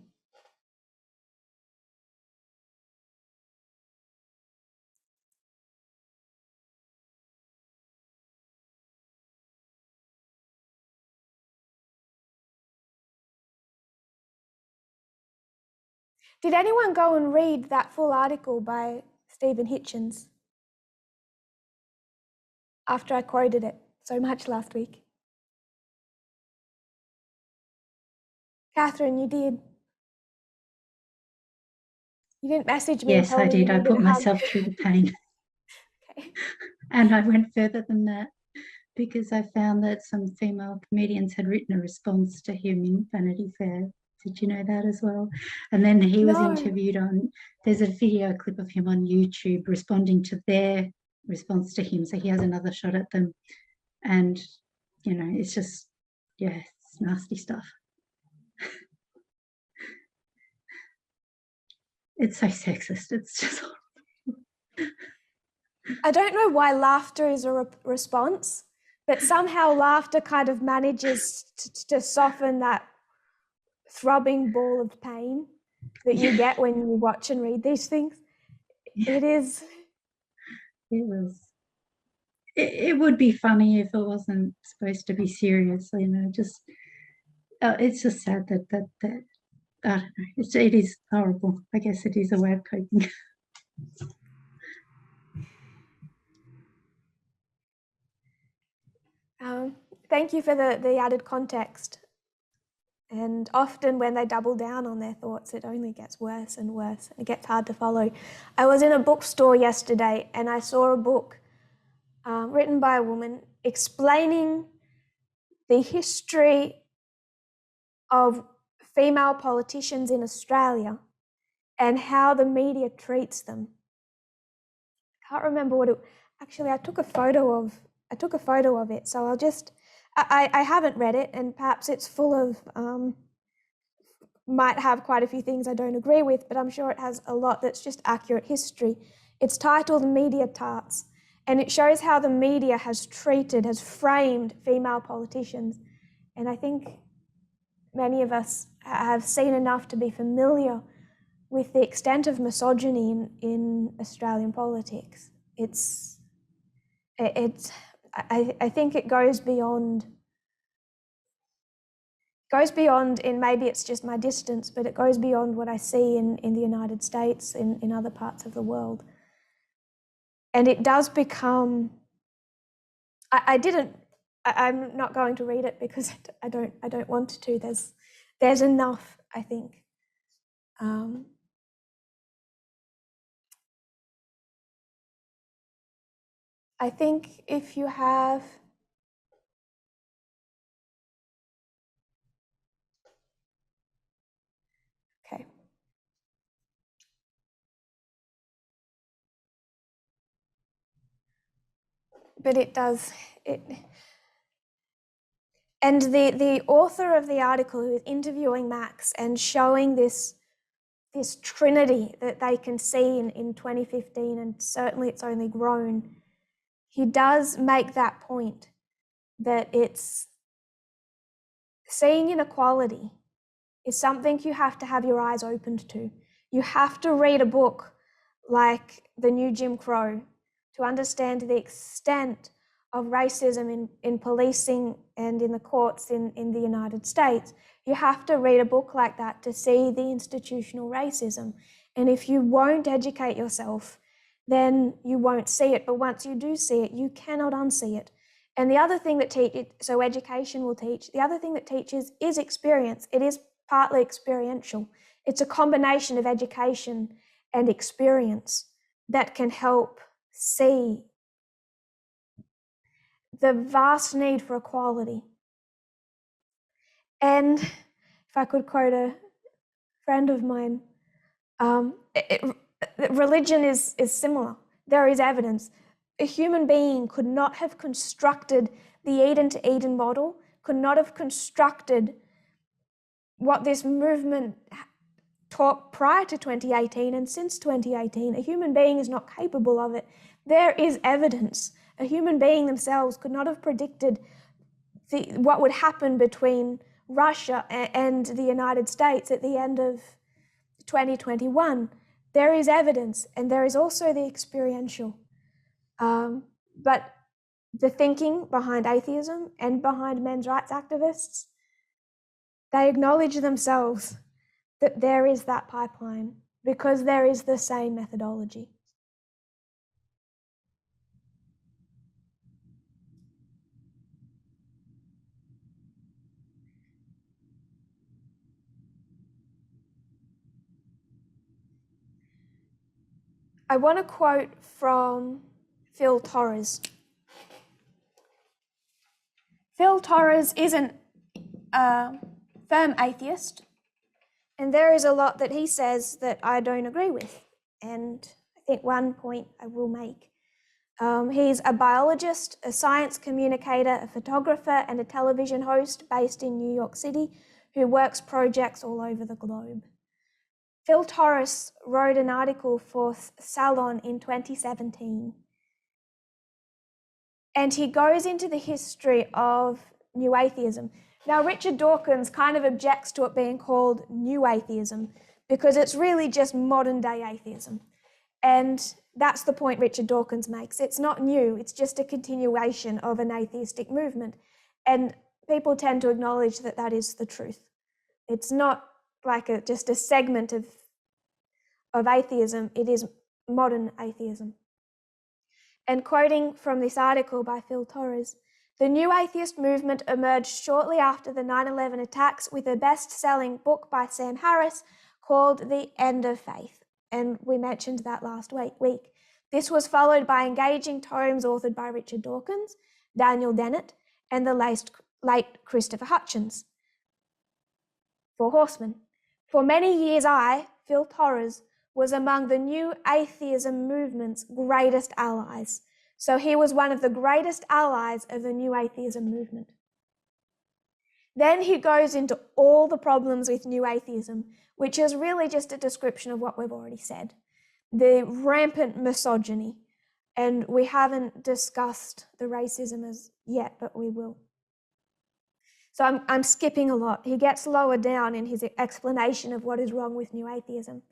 Did anyone go and read that full article by Stephen Hitchens after I quoted it so much last week? Catherine, you did. You didn't message me. Yes, I did. I put myself through the pain. Okay. And I went further than that because I found that some female comedians had written a response to him in Vanity Fair. Did you know that as well? And then he was interviewed on, there's a video clip of him on YouTube responding to their response to him. So he has another shot at them. And, you know, it's just, yeah, it's nasty stuff. It's so sexist. It's just horrible. I don't know why laughter is a response, but somehow laughter kind of manages to soften that throbbing ball of pain that you get when you watch and read these things. It is. It would be funny if it wasn't supposed to be serious, you know. Just it's just sad that I don't know. It is horrible. I guess it is a way of coping. Thank you for the added context. And often when they double down on their thoughts, it only gets worse and worse. It gets hard to follow. I was in a bookstore yesterday and I saw a book written by a woman explaining the history of female politicians in Australia and how the media treats them. I can't remember what it. Actually, I took a photo of it, so I'll just. I haven't read it, and perhaps it's full of. Might have quite a few things I don't agree with, but I'm sure it has a lot that's just accurate history. It's titled Media Tarts, and it shows how the media has framed female politicians. And I think many of us have seen enough to be familiar with the extent of misogyny in Australian politics. I think it goes beyond, and maybe it's just my distance, but it goes beyond what I see in the United States, in other parts of the world. And it does become, I'm not going to read it because I don't want to. There's enough, I think. I think if you have, okay. But it does, and the author of the article who is interviewing Max and showing this trinity that they can see in 2015, and certainly it's only grown, he does make that point that it's seeing inequality is something you have to have your eyes opened to. You have to read a book like The New Jim Crow to understand the extent of racism in policing and in the courts in the United States. You have to read a book like that to see the institutional racism. And if you won't educate yourself, then you won't see it. But once you do see it, you cannot unsee it. And the other thing that so education will teach, the other thing that teaches is experience. It is partly experiential. It's a combination of education and experience that can help see the vast need for equality. And if I could quote a friend of mine, religion is similar. There is evidence. A human being could not have constructed the Eden to Eden model, could not have constructed what this movement taught prior to 2018 and since 2018. A human being is not capable of it. There is evidence. A human being themselves could not have predicted what would happen between Russia and the United States at the end of 2021. There is evidence, and there is also the experiential. But the thinking behind atheism and behind men's rights activists, they acknowledge themselves that there is that pipeline because there is the same methodology. I want to quote from Phil Torres. Phil Torres isn't a firm atheist, and there is a lot that he says that I don't agree with. And I think one point I will make. He's a biologist, a science communicator, a photographer, and a television host based in New York City who works projects all over the globe. Phil Torres wrote an article for Salon in 2017. And he goes into the history of New Atheism. Now, Richard Dawkins kind of objects to it being called New Atheism because it's really just modern day atheism. And that's the point Richard Dawkins makes. It's not new, it's just a continuation of an atheistic movement. And people tend to acknowledge that that is the truth. It's not like just a segment of atheism, it is modern atheism. And quoting from this article by Phil Torres, the new atheist movement emerged shortly after the 9/11 attacks with a best-selling book by Sam Harris called The End of Faith. And we mentioned that last week. This was followed by engaging tomes authored by Richard Dawkins, Daniel Dennett, and the late Christopher Hitchens. Four Horsemen. For many years Phil Torres, was among the new atheism movement's greatest allies. So he was one of the greatest allies of the new atheism movement. Then he goes into all the problems with new atheism, which is really just a description of what we've already said. The rampant misogyny, and we haven't discussed the racism as yet, but we will. So I'm skipping a lot. He gets lower down in his explanation of what is wrong with new atheism.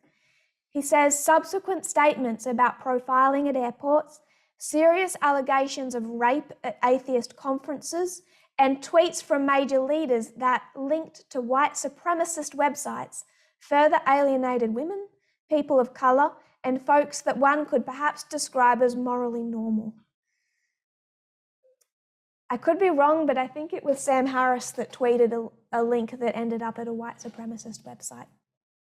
He says subsequent statements about profiling at airports, serious allegations of rape at atheist conferences, and tweets from major leaders that linked to white supremacist websites further alienated women, people of colour, and folks that one could perhaps describe as morally normal. I could be wrong, but I think it was Sam Harris that tweeted a link that ended up at a white supremacist website.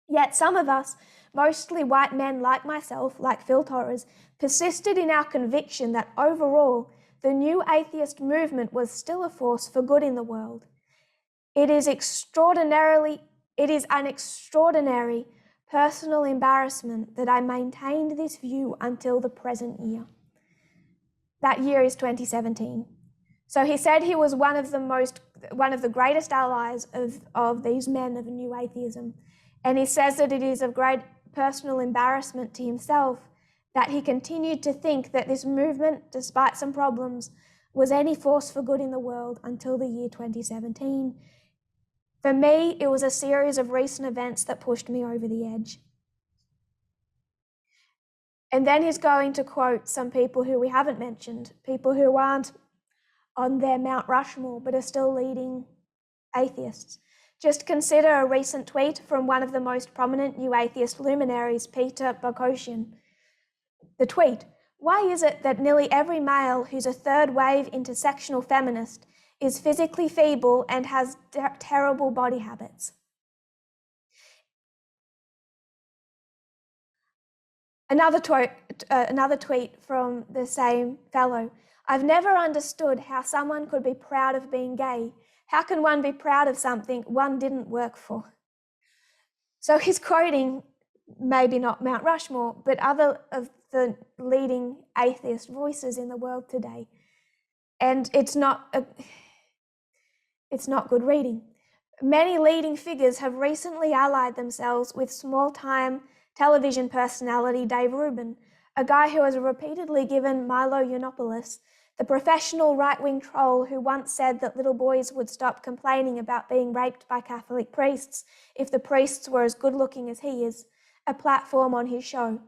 Yet some of us, mostly white men like myself, like Phil Torres, persisted in our conviction that overall, the new atheist movement was still a force for good in the world. It is an extraordinary personal embarrassment that I maintained this view until the present year. That year is 2017. So he said he was one of the greatest allies of these men of new atheism. And he says that it is of great personal embarrassment to himself that he continued to think that this movement, despite some problems, was any force for good in the world until the year 2017. For me, it was a series of recent events that pushed me over the edge. And then he's going to quote some people who we haven't mentioned, people who aren't on their Mount Rushmore but are still leading atheists. Just consider a recent tweet from one of the most prominent new atheist luminaries, Peter Boghossian. The tweet: "Why is it that nearly every male who's a third wave intersectional feminist is physically feeble and has terrible body habits?" Another tweet from the same fellow: "I've never understood how someone could be proud of being gay. How can one be proud of something one didn't work for?" So he's quoting maybe not Mount Rushmore, but other of the leading atheist voices in the world today. And it's not good reading. Many leading figures have recently allied themselves with small-time television personality Dave Rubin, a guy who has repeatedly given Milo Yiannopoulos, the professional right-wing troll who once said that little boys would stop complaining about being raped by Catholic priests if the priests were as good-looking as he is, a platform on his show.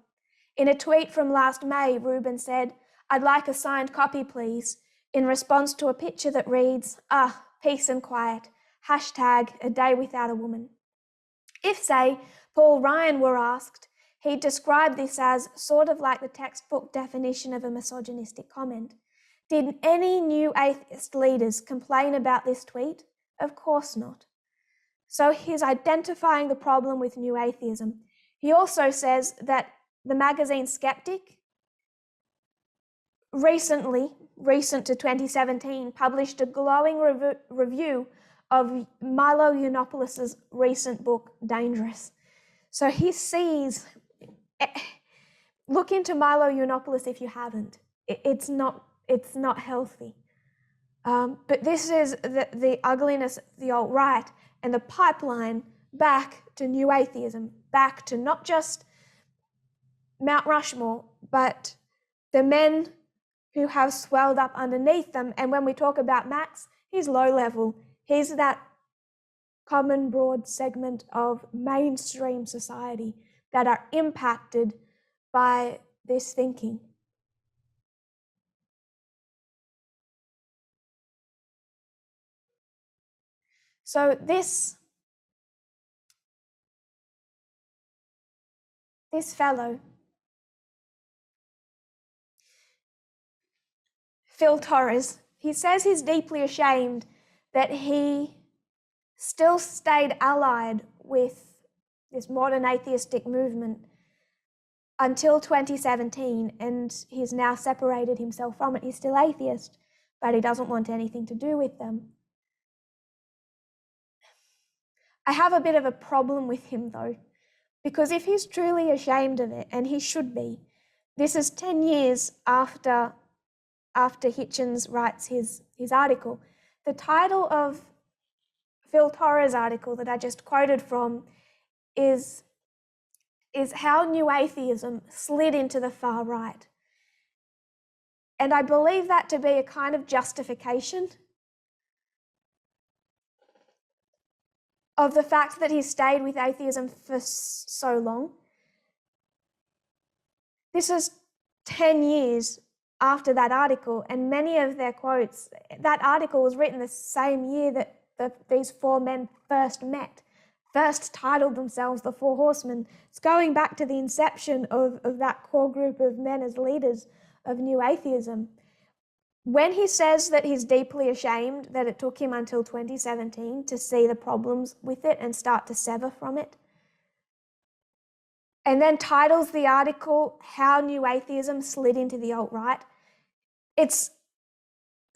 In a tweet from last May, Rubin said, "I'd like a signed copy, please," in response to a picture that reads, "Peace and quiet, hashtag a day without a woman." If, say, Paul Ryan were asked, he'd describe this as sort of like the textbook definition of a misogynistic comment. Did any new atheist leaders complain about this tweet? Of course not. So he's identifying the problem with new atheism. He also says that the magazine Skeptic, recent to 2017, published a glowing review of Milo Yiannopoulos' recent book, Dangerous. So he sees, look into Milo Yiannopoulos if you haven't. It's not healthy. But this is the ugliness of the alt-right and the pipeline back to new atheism, back to not just Mount Rushmore, but the men who have swelled up underneath them. And when we talk about Max, he's low level. He's that common broad segment of mainstream society that are impacted by this thinking. So this fellow, Phil Torres, he says he's deeply ashamed that he still stayed allied with this modern atheistic movement until 2017, and he's now separated himself from it. He's still atheist, but he doesn't want anything to do with them. I have a bit of a problem with him though, because if he's truly ashamed of it, and he should be, this is 10 years after Hitchens writes his article. The title of Phil Torres' article that I just quoted from is How New Atheism Slid into the Far Right. And I believe that to be a kind of justification of the fact that he stayed with atheism for so long. This is 10 years after that article, and many of their quotes, that article was written the same year that these four men first met, first titled themselves the Four Horsemen. It's going back to the inception of that core group of men as leaders of New Atheism. When he says that he's deeply ashamed that it took him until 2017 to see the problems with it and start to sever from it, and then titles the article How New Atheism Slid into the Alt-Right, it's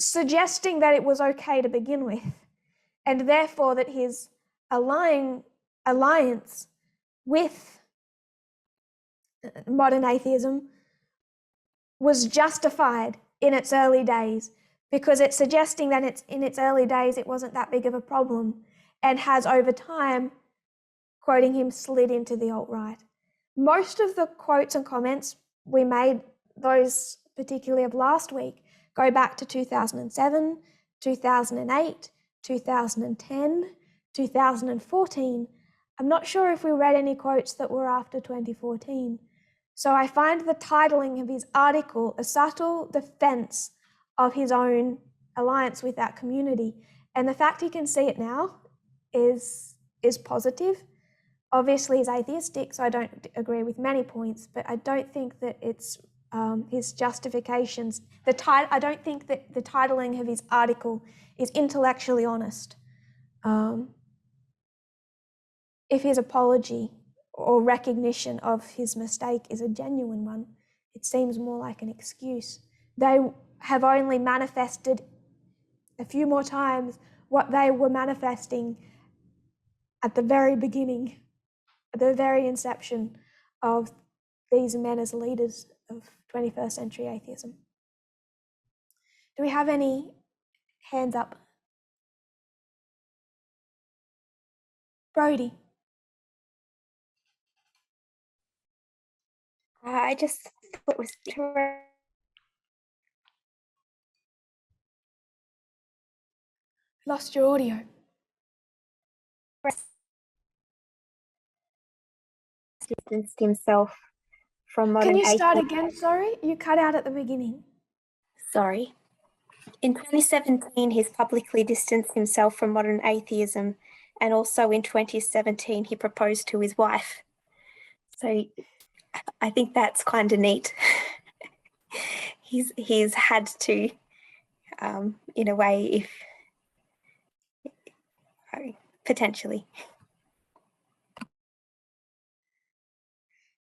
suggesting that it was okay to begin with, and therefore that his alliance with modern atheism was justified in its early days, because it's suggesting that in its early days it wasn't that big of a problem, and has over time, quoting him, slid into the alt-right. Most of the quotes and comments we made, those particularly of last week, go back to 2007, 2008, 2010, 2014. I'm not sure if we read any quotes that were after 2014. So I find the titling of his article a subtle defense of his own alliance with that community. And the fact he can see it now is positive. Obviously, he's atheistic, so I don't agree with many points, but I don't think that it's his justifications. I don't think that the titling of his article is intellectually honest. If his apology or recognition of his mistake is a genuine one, it seems more like an excuse. They have only manifested a few more times what they were manifesting at the very beginning, at the very inception of these men as leaders of 21st century atheism. Do we have any hands up? Brody. I just thought it was interesting. Lost your audio. Distanced himself from modern Can you start atheism. again? Sorry, you cut out at the beginning. Sorry. In 2017, he's publicly distanced himself from modern atheism, and also in 2017, he proposed to his wife. So I think that's kind of neat. He's had to, in a way, if potentially.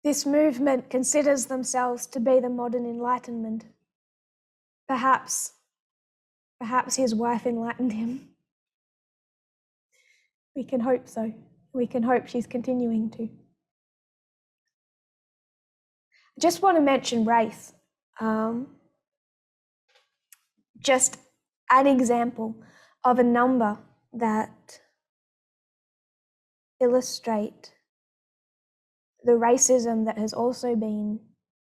This movement considers themselves to be the modern Enlightenment. Perhaps his wife enlightened him. We can hope so. We can hope she's continuing to. I just want to mention race. Just an example of a number that illustrate the racism that has also been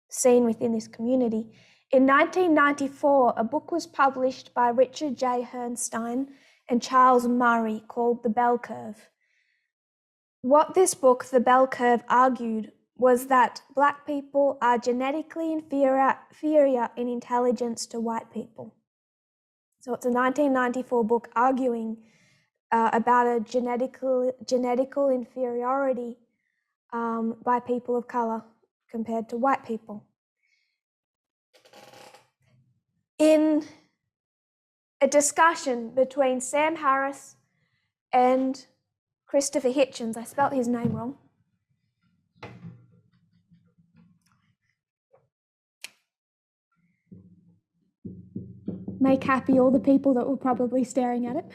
seen within this community. In 1994, a book was published by Richard J. Herrnstein and Charles Murray called The Bell Curve. What this book, The Bell Curve, argued was that Black people are genetically inferior in intelligence to white people. So it's a 1994 book arguing about a genetical inferiority by people of colour compared to white people. In a discussion between Sam Harris and Christopher Hitchens, I spelt his name wrong. Make happy all the people that were probably staring at it.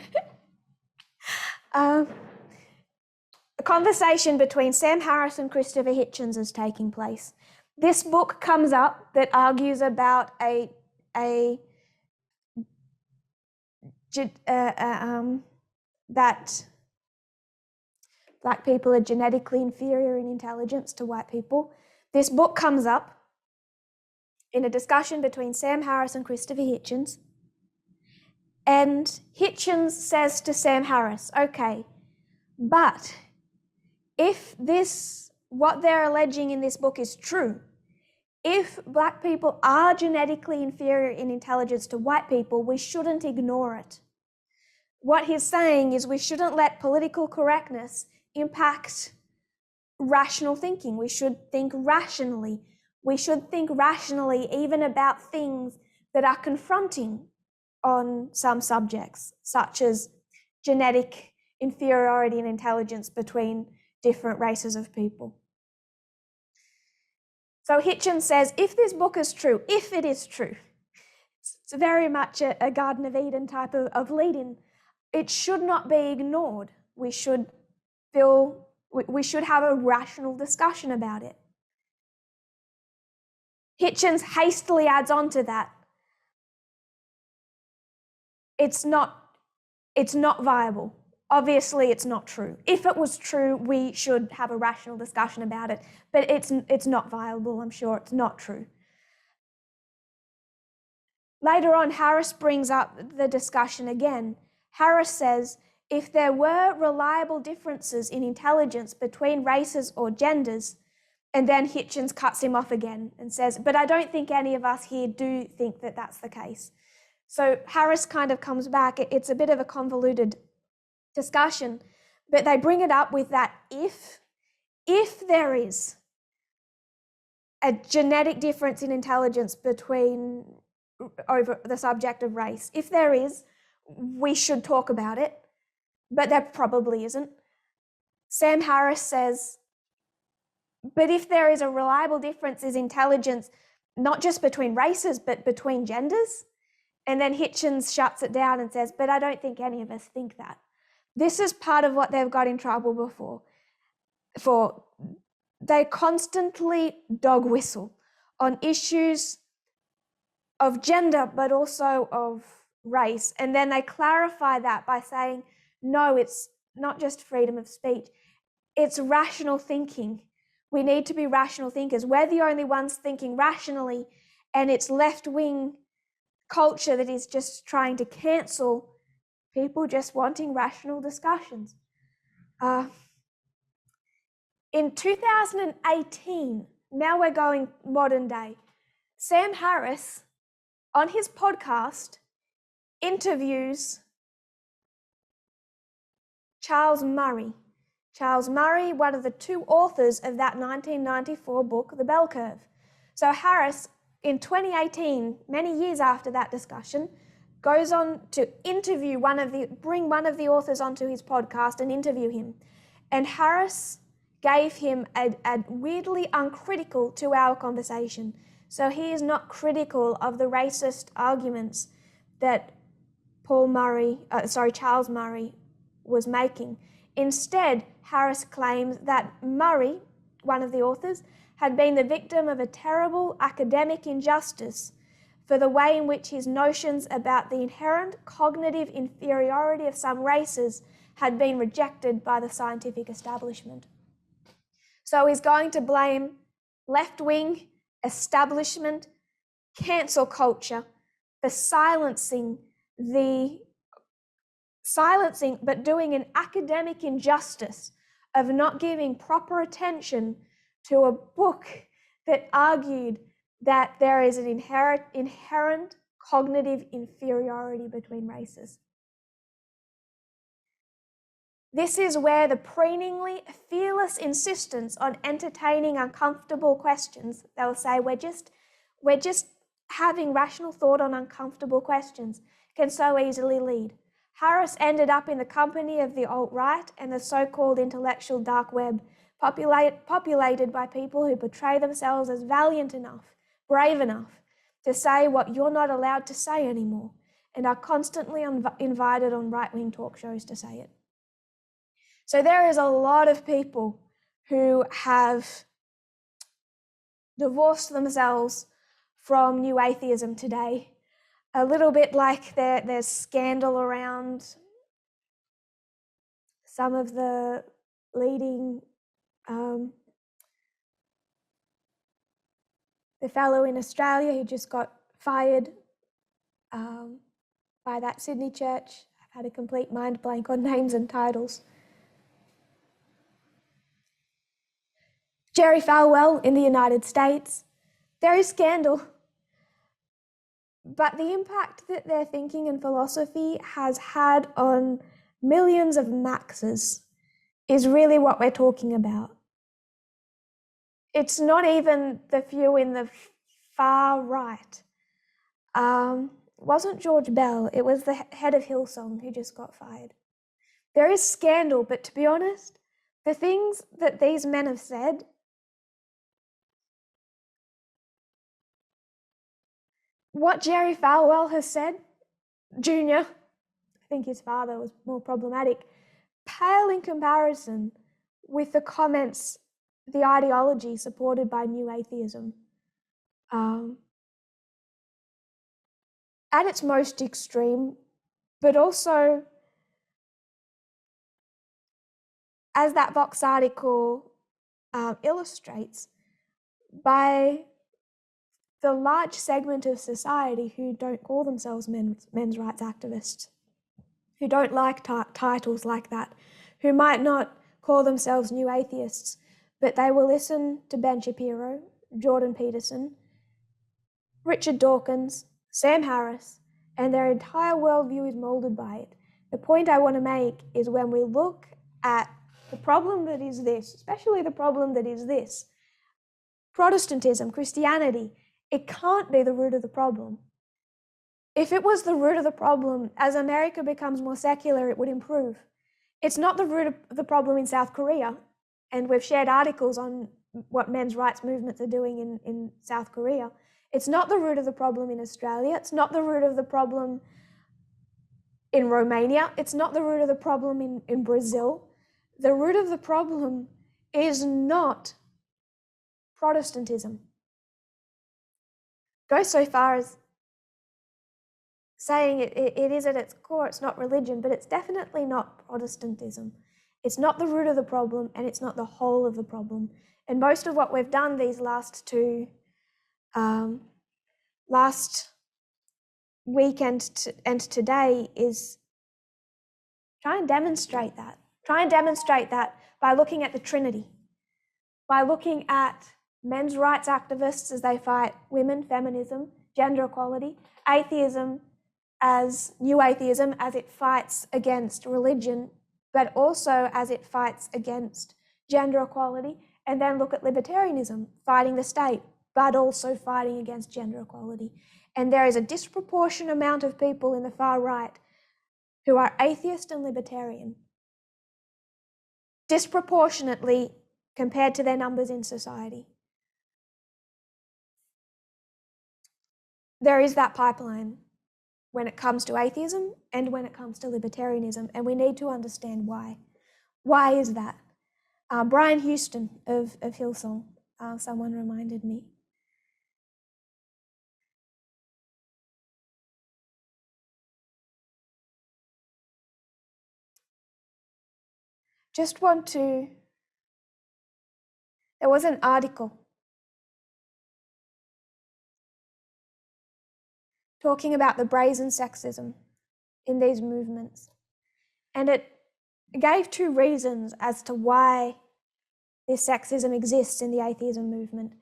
A conversation between Sam Harris and Christopher Hitchens is taking place. This book comes up that argues about that Black people are genetically inferior in intelligence to white people. This book comes up in a discussion between Sam Harris and Christopher Hitchens. And Hitchens says to Sam Harris, okay, but if what they're alleging in this book is true, If black people are genetically inferior in intelligence to white people, we shouldn't ignore it. What he's saying is we shouldn't let political correctness impact rational thinking. We should think rationally. We should think rationally even about things that are confronting on some subjects, such as genetic inferiority in intelligence between different races of people. So Hitchens says, if this book is true, if it is true, it's very much a Garden of Eden type of lead-in, it should not be ignored. We should have a rational discussion about it. Hitchens hastily adds on to that. It's not viable. Obviously, it's not true. If it was true, we should have a rational discussion about it, but it's not viable. I'm sure it's not true. Later on, Harris brings up the discussion again. Harris says, if there were reliable differences in intelligence between races or genders, and then Hitchens cuts him off again and says, but I don't think any of us here do think that that's the case. So Harris kind of comes back. It's a bit of a convoluted discussion, but they bring it up with that if there is a genetic difference in intelligence over the subject of race, if there is, we should talk about it, but there probably isn't. Sam Harris says, but if there is a reliable difference in intelligence, not just between races, but between genders, and then Hitchens shuts it down and says, but I don't think any of us think that. This is part of what they've got in trouble before. They constantly dog whistle on issues of gender, but also of race. And then they clarify that by saying, no, it's not just freedom of speech, it's rational thinking. We need to be rational thinkers. We're the only ones thinking rationally, and it's left-wing culture that is just trying to cancel people just wanting rational discussions. In 2018, now we're going modern day, Sam Harris, on his podcast, interviews Charles Murray. Charles Murray, one of the two authors of that 1994 book, The Bell Curve. So Harris, in 2018, many years after that discussion, goes on to bring one of the authors onto his podcast and interview him. And Harris gave him a weirdly uncritical 2-hour conversation. So he is not critical of the racist arguments that Charles Murray was making. Instead, Harris claims that Murray, one of the authors, had been the victim of a terrible academic injustice for the way in which his notions about the inherent cognitive inferiority of some races had been rejected by the scientific establishment. So he's going to blame left-wing establishment, cancel culture for silencing, but doing an academic injustice of not giving proper attention to a book that argued that there is an inherent cognitive inferiority between races. This is where the preeningly fearless insistence on entertaining uncomfortable questions, they'll say, we're just having rational thought on uncomfortable questions, can so easily lead. Harris ended up in the company of the alt-right and the so-called intellectual dark web, populated by people who portray themselves as valiant enough, brave enough to say what you're not allowed to say anymore, and are constantly invited on right-wing talk shows to say it. So there is a lot of people who have divorced themselves from New Atheism today, a little bit like there's scandal around some of the leading, the fellow in Australia who just got fired by that Sydney church. I've had a complete mind blank on names and titles. Jerry Falwell in the United States, There is scandal, but the impact that their thinking and philosophy has had on millions of maxes is really what we're talking about. It's not even the few in the far right. Wasn't George Bell, it was the head of Hillsong who just got fired. There is scandal, but to be honest, the things that these men have said, what Jerry Falwell has said, Junior, I think his father was more problematic, pale in comparison with the comments, the ideology supported by New Atheism. At its most extreme, but also, as that Vox article illustrates, by the large segment of society who don't call themselves men's rights activists, who don't like titles like that, who might not call themselves New Atheists, but they will listen to Ben Shapiro, Jordan Peterson, Richard Dawkins, Sam Harris, and their entire worldview is molded by it. The point I want to make is when we look at the problem that is this, especially the problem that is this, Protestantism, Christianity, it can't be the root of the problem. If it was the root of the problem, as America becomes more secular, it would improve. It's not the root of the problem in South Korea, and we've shared articles on what men's rights movements are doing in South Korea. It's not the root of the problem in Australia. It's not the root of the problem in Romania. It's not the root of the problem in Brazil. The root of the problem is not Protestantism. Go so far as saying it is at its core, it's not religion, but it's definitely not Protestantism. It's not the root of the problem, and it's not the whole of the problem. And most of what we've done these last week and today is try and demonstrate that. Try and demonstrate that by looking at the Trinity, by looking at men's rights activists as they fight women, feminism, gender equality, atheism as New Atheism as it fights against religion, but also as it fights against gender equality, and then look at libertarianism, fighting the state, but also fighting against gender equality. And there is a disproportionate amount of people in the far right who are atheist and libertarian, disproportionately compared to their numbers in society. There is that pipeline when it comes to atheism and when it comes to libertarianism, and we need to understand why. Why is that? Brian Houston of Hillsong, someone reminded me. There was an article talking about the brazen sexism in these movements. And it gave two reasons as to why this sexism exists in the atheism movement.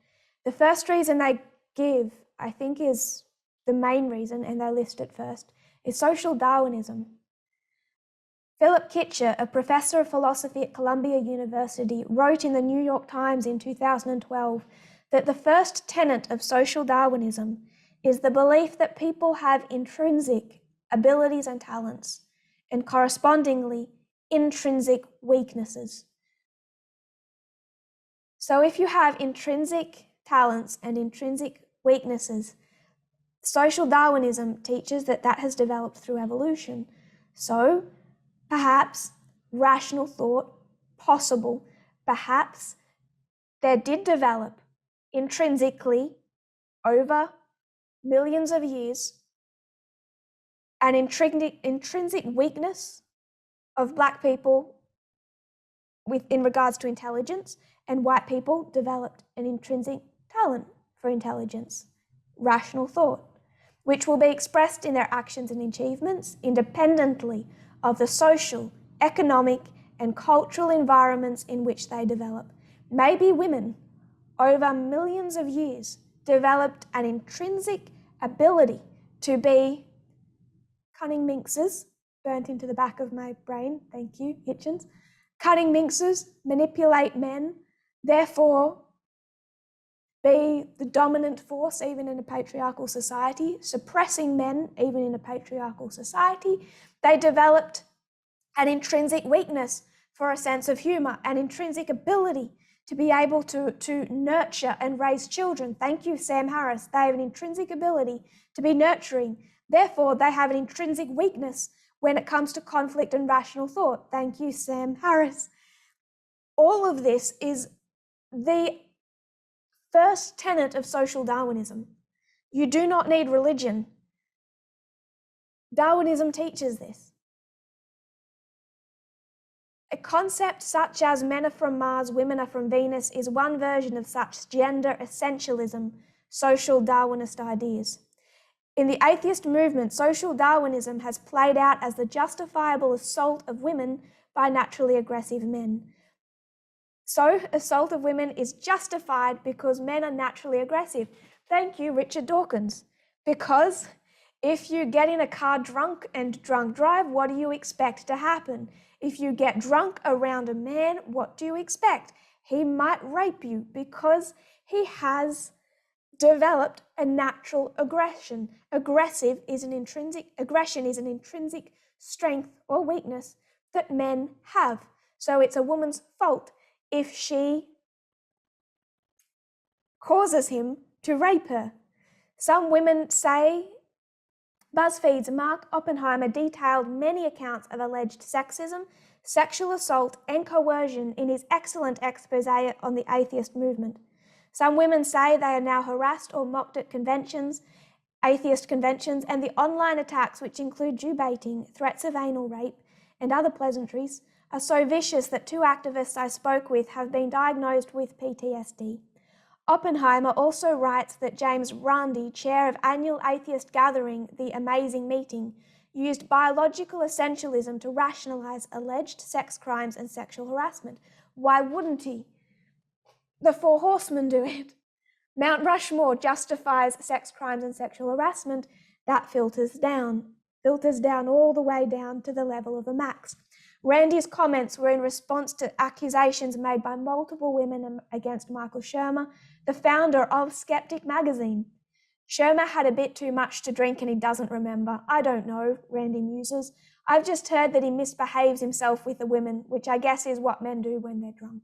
The first reason they give, I think is the main reason, and they list it first, is social Darwinism. Philip Kitcher, a professor of philosophy at Columbia University, wrote in the New York Times in 2012 that the first tenet of social Darwinism is the belief that people have intrinsic abilities and talents, and correspondingly intrinsic weaknesses. So if you have intrinsic talents and intrinsic weaknesses, social Darwinism teaches that that has developed through evolution. So perhaps rational thought, possible, perhaps there did develop intrinsically over millions of years an intrinsic weakness of Black people in regards to intelligence, and white people developed an intrinsic talent for intelligence, rational thought, which will be expressed in their actions and achievements independently of the social, economic, and cultural environments in which they develop. Maybe women, over millions of years, developed an intrinsic ability to be cunning minxes, burnt into the back of my brain, thank you, Hitchens, cunning minxes, manipulate men, therefore be the dominant force even in a patriarchal society, suppressing men even in a patriarchal society. They developed an intrinsic weakness for a sense of humor, an intrinsic ability to be able to nurture and raise children. Thank you, Sam Harris. They have an intrinsic ability to be nurturing. Therefore, they have an intrinsic weakness when it comes to conflict and rational thought. Thank you, Sam Harris. All of this is the first tenet of social Darwinism. You do not need religion. Darwinism teaches this. A concept such as men are from Mars, women are from Venus is one version of such gender essentialism, social Darwinist ideas. In the atheist movement, social Darwinism has played out as the justifiable assault of women by naturally aggressive men. So, assault of women is justified because men are naturally aggressive. Thank you, Richard Dawkins. Because if you get in a car drunk and drunk drive, what do you expect to happen? If you get drunk around a man, what do you expect? He might rape you because he has developed a natural aggression. Aggression is an intrinsic strength or weakness that men have. So it's a woman's fault if she causes him to rape her. Some women say, BuzzFeed's Mark Oppenheimer detailed many accounts of alleged sexism, sexual assault, and coercion in his excellent expose on the atheist movement. Some women say they are now harassed or mocked at conventions, atheist conventions, and the online attacks, which include Jew baiting, threats of anal rape, and other pleasantries, are so vicious that 2 activists I spoke with have been diagnosed with PTSD. Oppenheimer also writes that James Randi, chair of annual atheist gathering, The Amazing Meeting, used biological essentialism to rationalize alleged sex crimes and sexual harassment. Why wouldn't he? The 4 horsemen do it. Mount Rushmore justifies sex crimes and sexual harassment. That filters down all the way down to the level of a max. Randy's comments were in response to accusations made by multiple women against Michael Shermer, the founder of Skeptic magazine. Shermer had a bit too much to drink and he doesn't remember. I don't know, Randy muses. I've just heard that he misbehaves himself with the women, which I guess is what men do when they're drunk.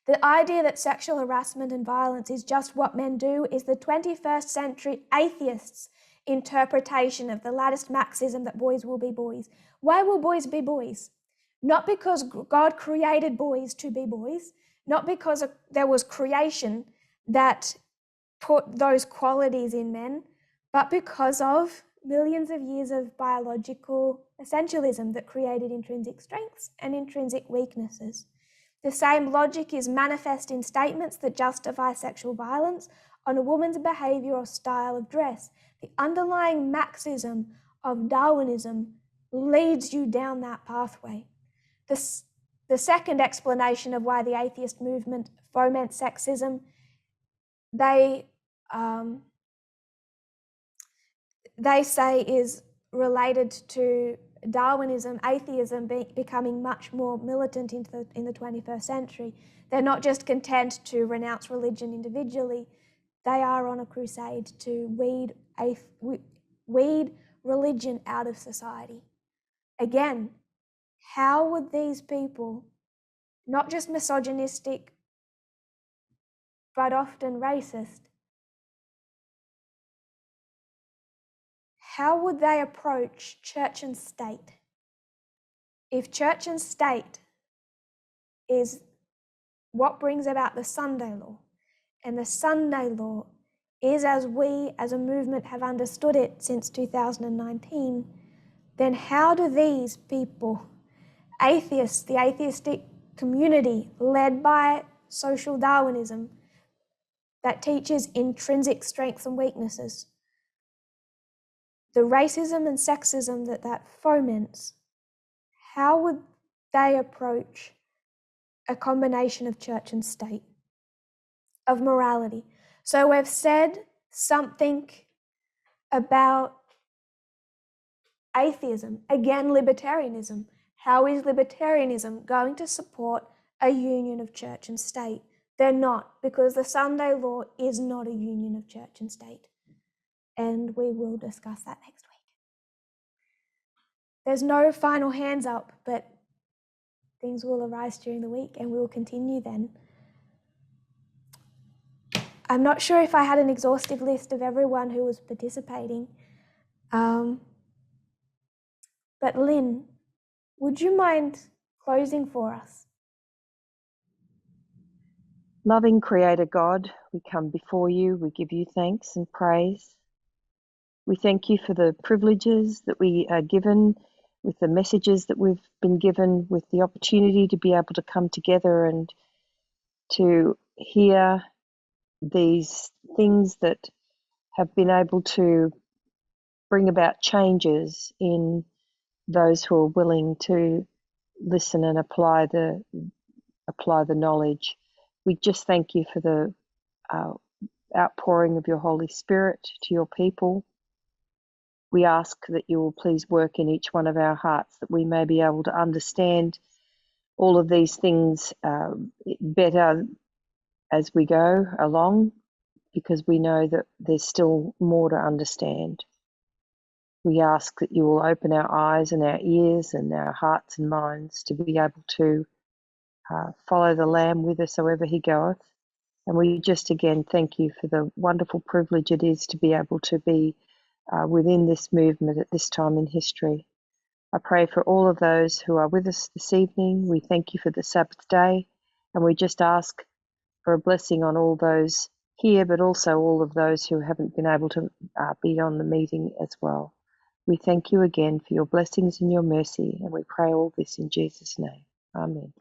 The idea that sexual harassment and violence is just what men do is the 21st century atheists' interpretation of the latest maxism that boys will be boys. Why will boys be boys? Not because God created boys to be boys, not because there was creation that put those qualities in men, but because of millions of years of biological essentialism that created intrinsic strengths and intrinsic weaknesses. The same logic is manifest in statements that justify sexual violence on a woman's behavior or style of dress. The underlying maxism of Darwinism leads you down that pathway. The second explanation of why the atheist movement foments sexism, they say is related to Darwinism, atheism becoming much more militant in the 21st century. They're not just content to renounce religion individually, they are on a crusade to weed religion out of society. Again, how would these people, not just misogynistic, but often racist, how would they approach church and state? If church and state is what brings about the Sunday law, and the Sunday law is as we as a movement have understood it since 2019, then how do these people, atheists, the atheistic community led by social Darwinism that teaches intrinsic strengths and weaknesses, the racism and sexism that foments, how would they approach a combination of church and state, of morality? So we've said something about atheism, again libertarianism. How is libertarianism going to support a union of church and state? They're not, because the Sunday law is not a union of church and state. And we will discuss that next week. There's no final hands up, but things will arise during the week and we will continue then. I'm not sure if I had an exhaustive list of everyone who was participating. But Lynn, would you mind closing for us? Loving Creator God, we come before you, we give you thanks and praise. We thank you for the privileges that we are given, with the messages that we've been given, with the opportunity to be able to come together and to hear these things that have been able to bring about changes in those who are willing to listen and apply the knowledge. We just thank you for the outpouring of your Holy Spirit to your people. We ask that you will please work in each one of our hearts, that we may be able to understand all of these things better as we go along, because we know that there's still more to understand. We ask that you will open our eyes and our ears and our hearts and minds to be able to follow the Lamb whithersoever he goeth. And we just again thank you for the wonderful privilege it is to be able to be within this movement at this time in history. I pray for all of those who are with us this evening. We thank you for the Sabbath day, and we just ask for a blessing on all those here, but also all of those who haven't been able to be on the meeting as well. We thank you again for your blessings and your mercy, and we pray all this in Jesus' name. Amen.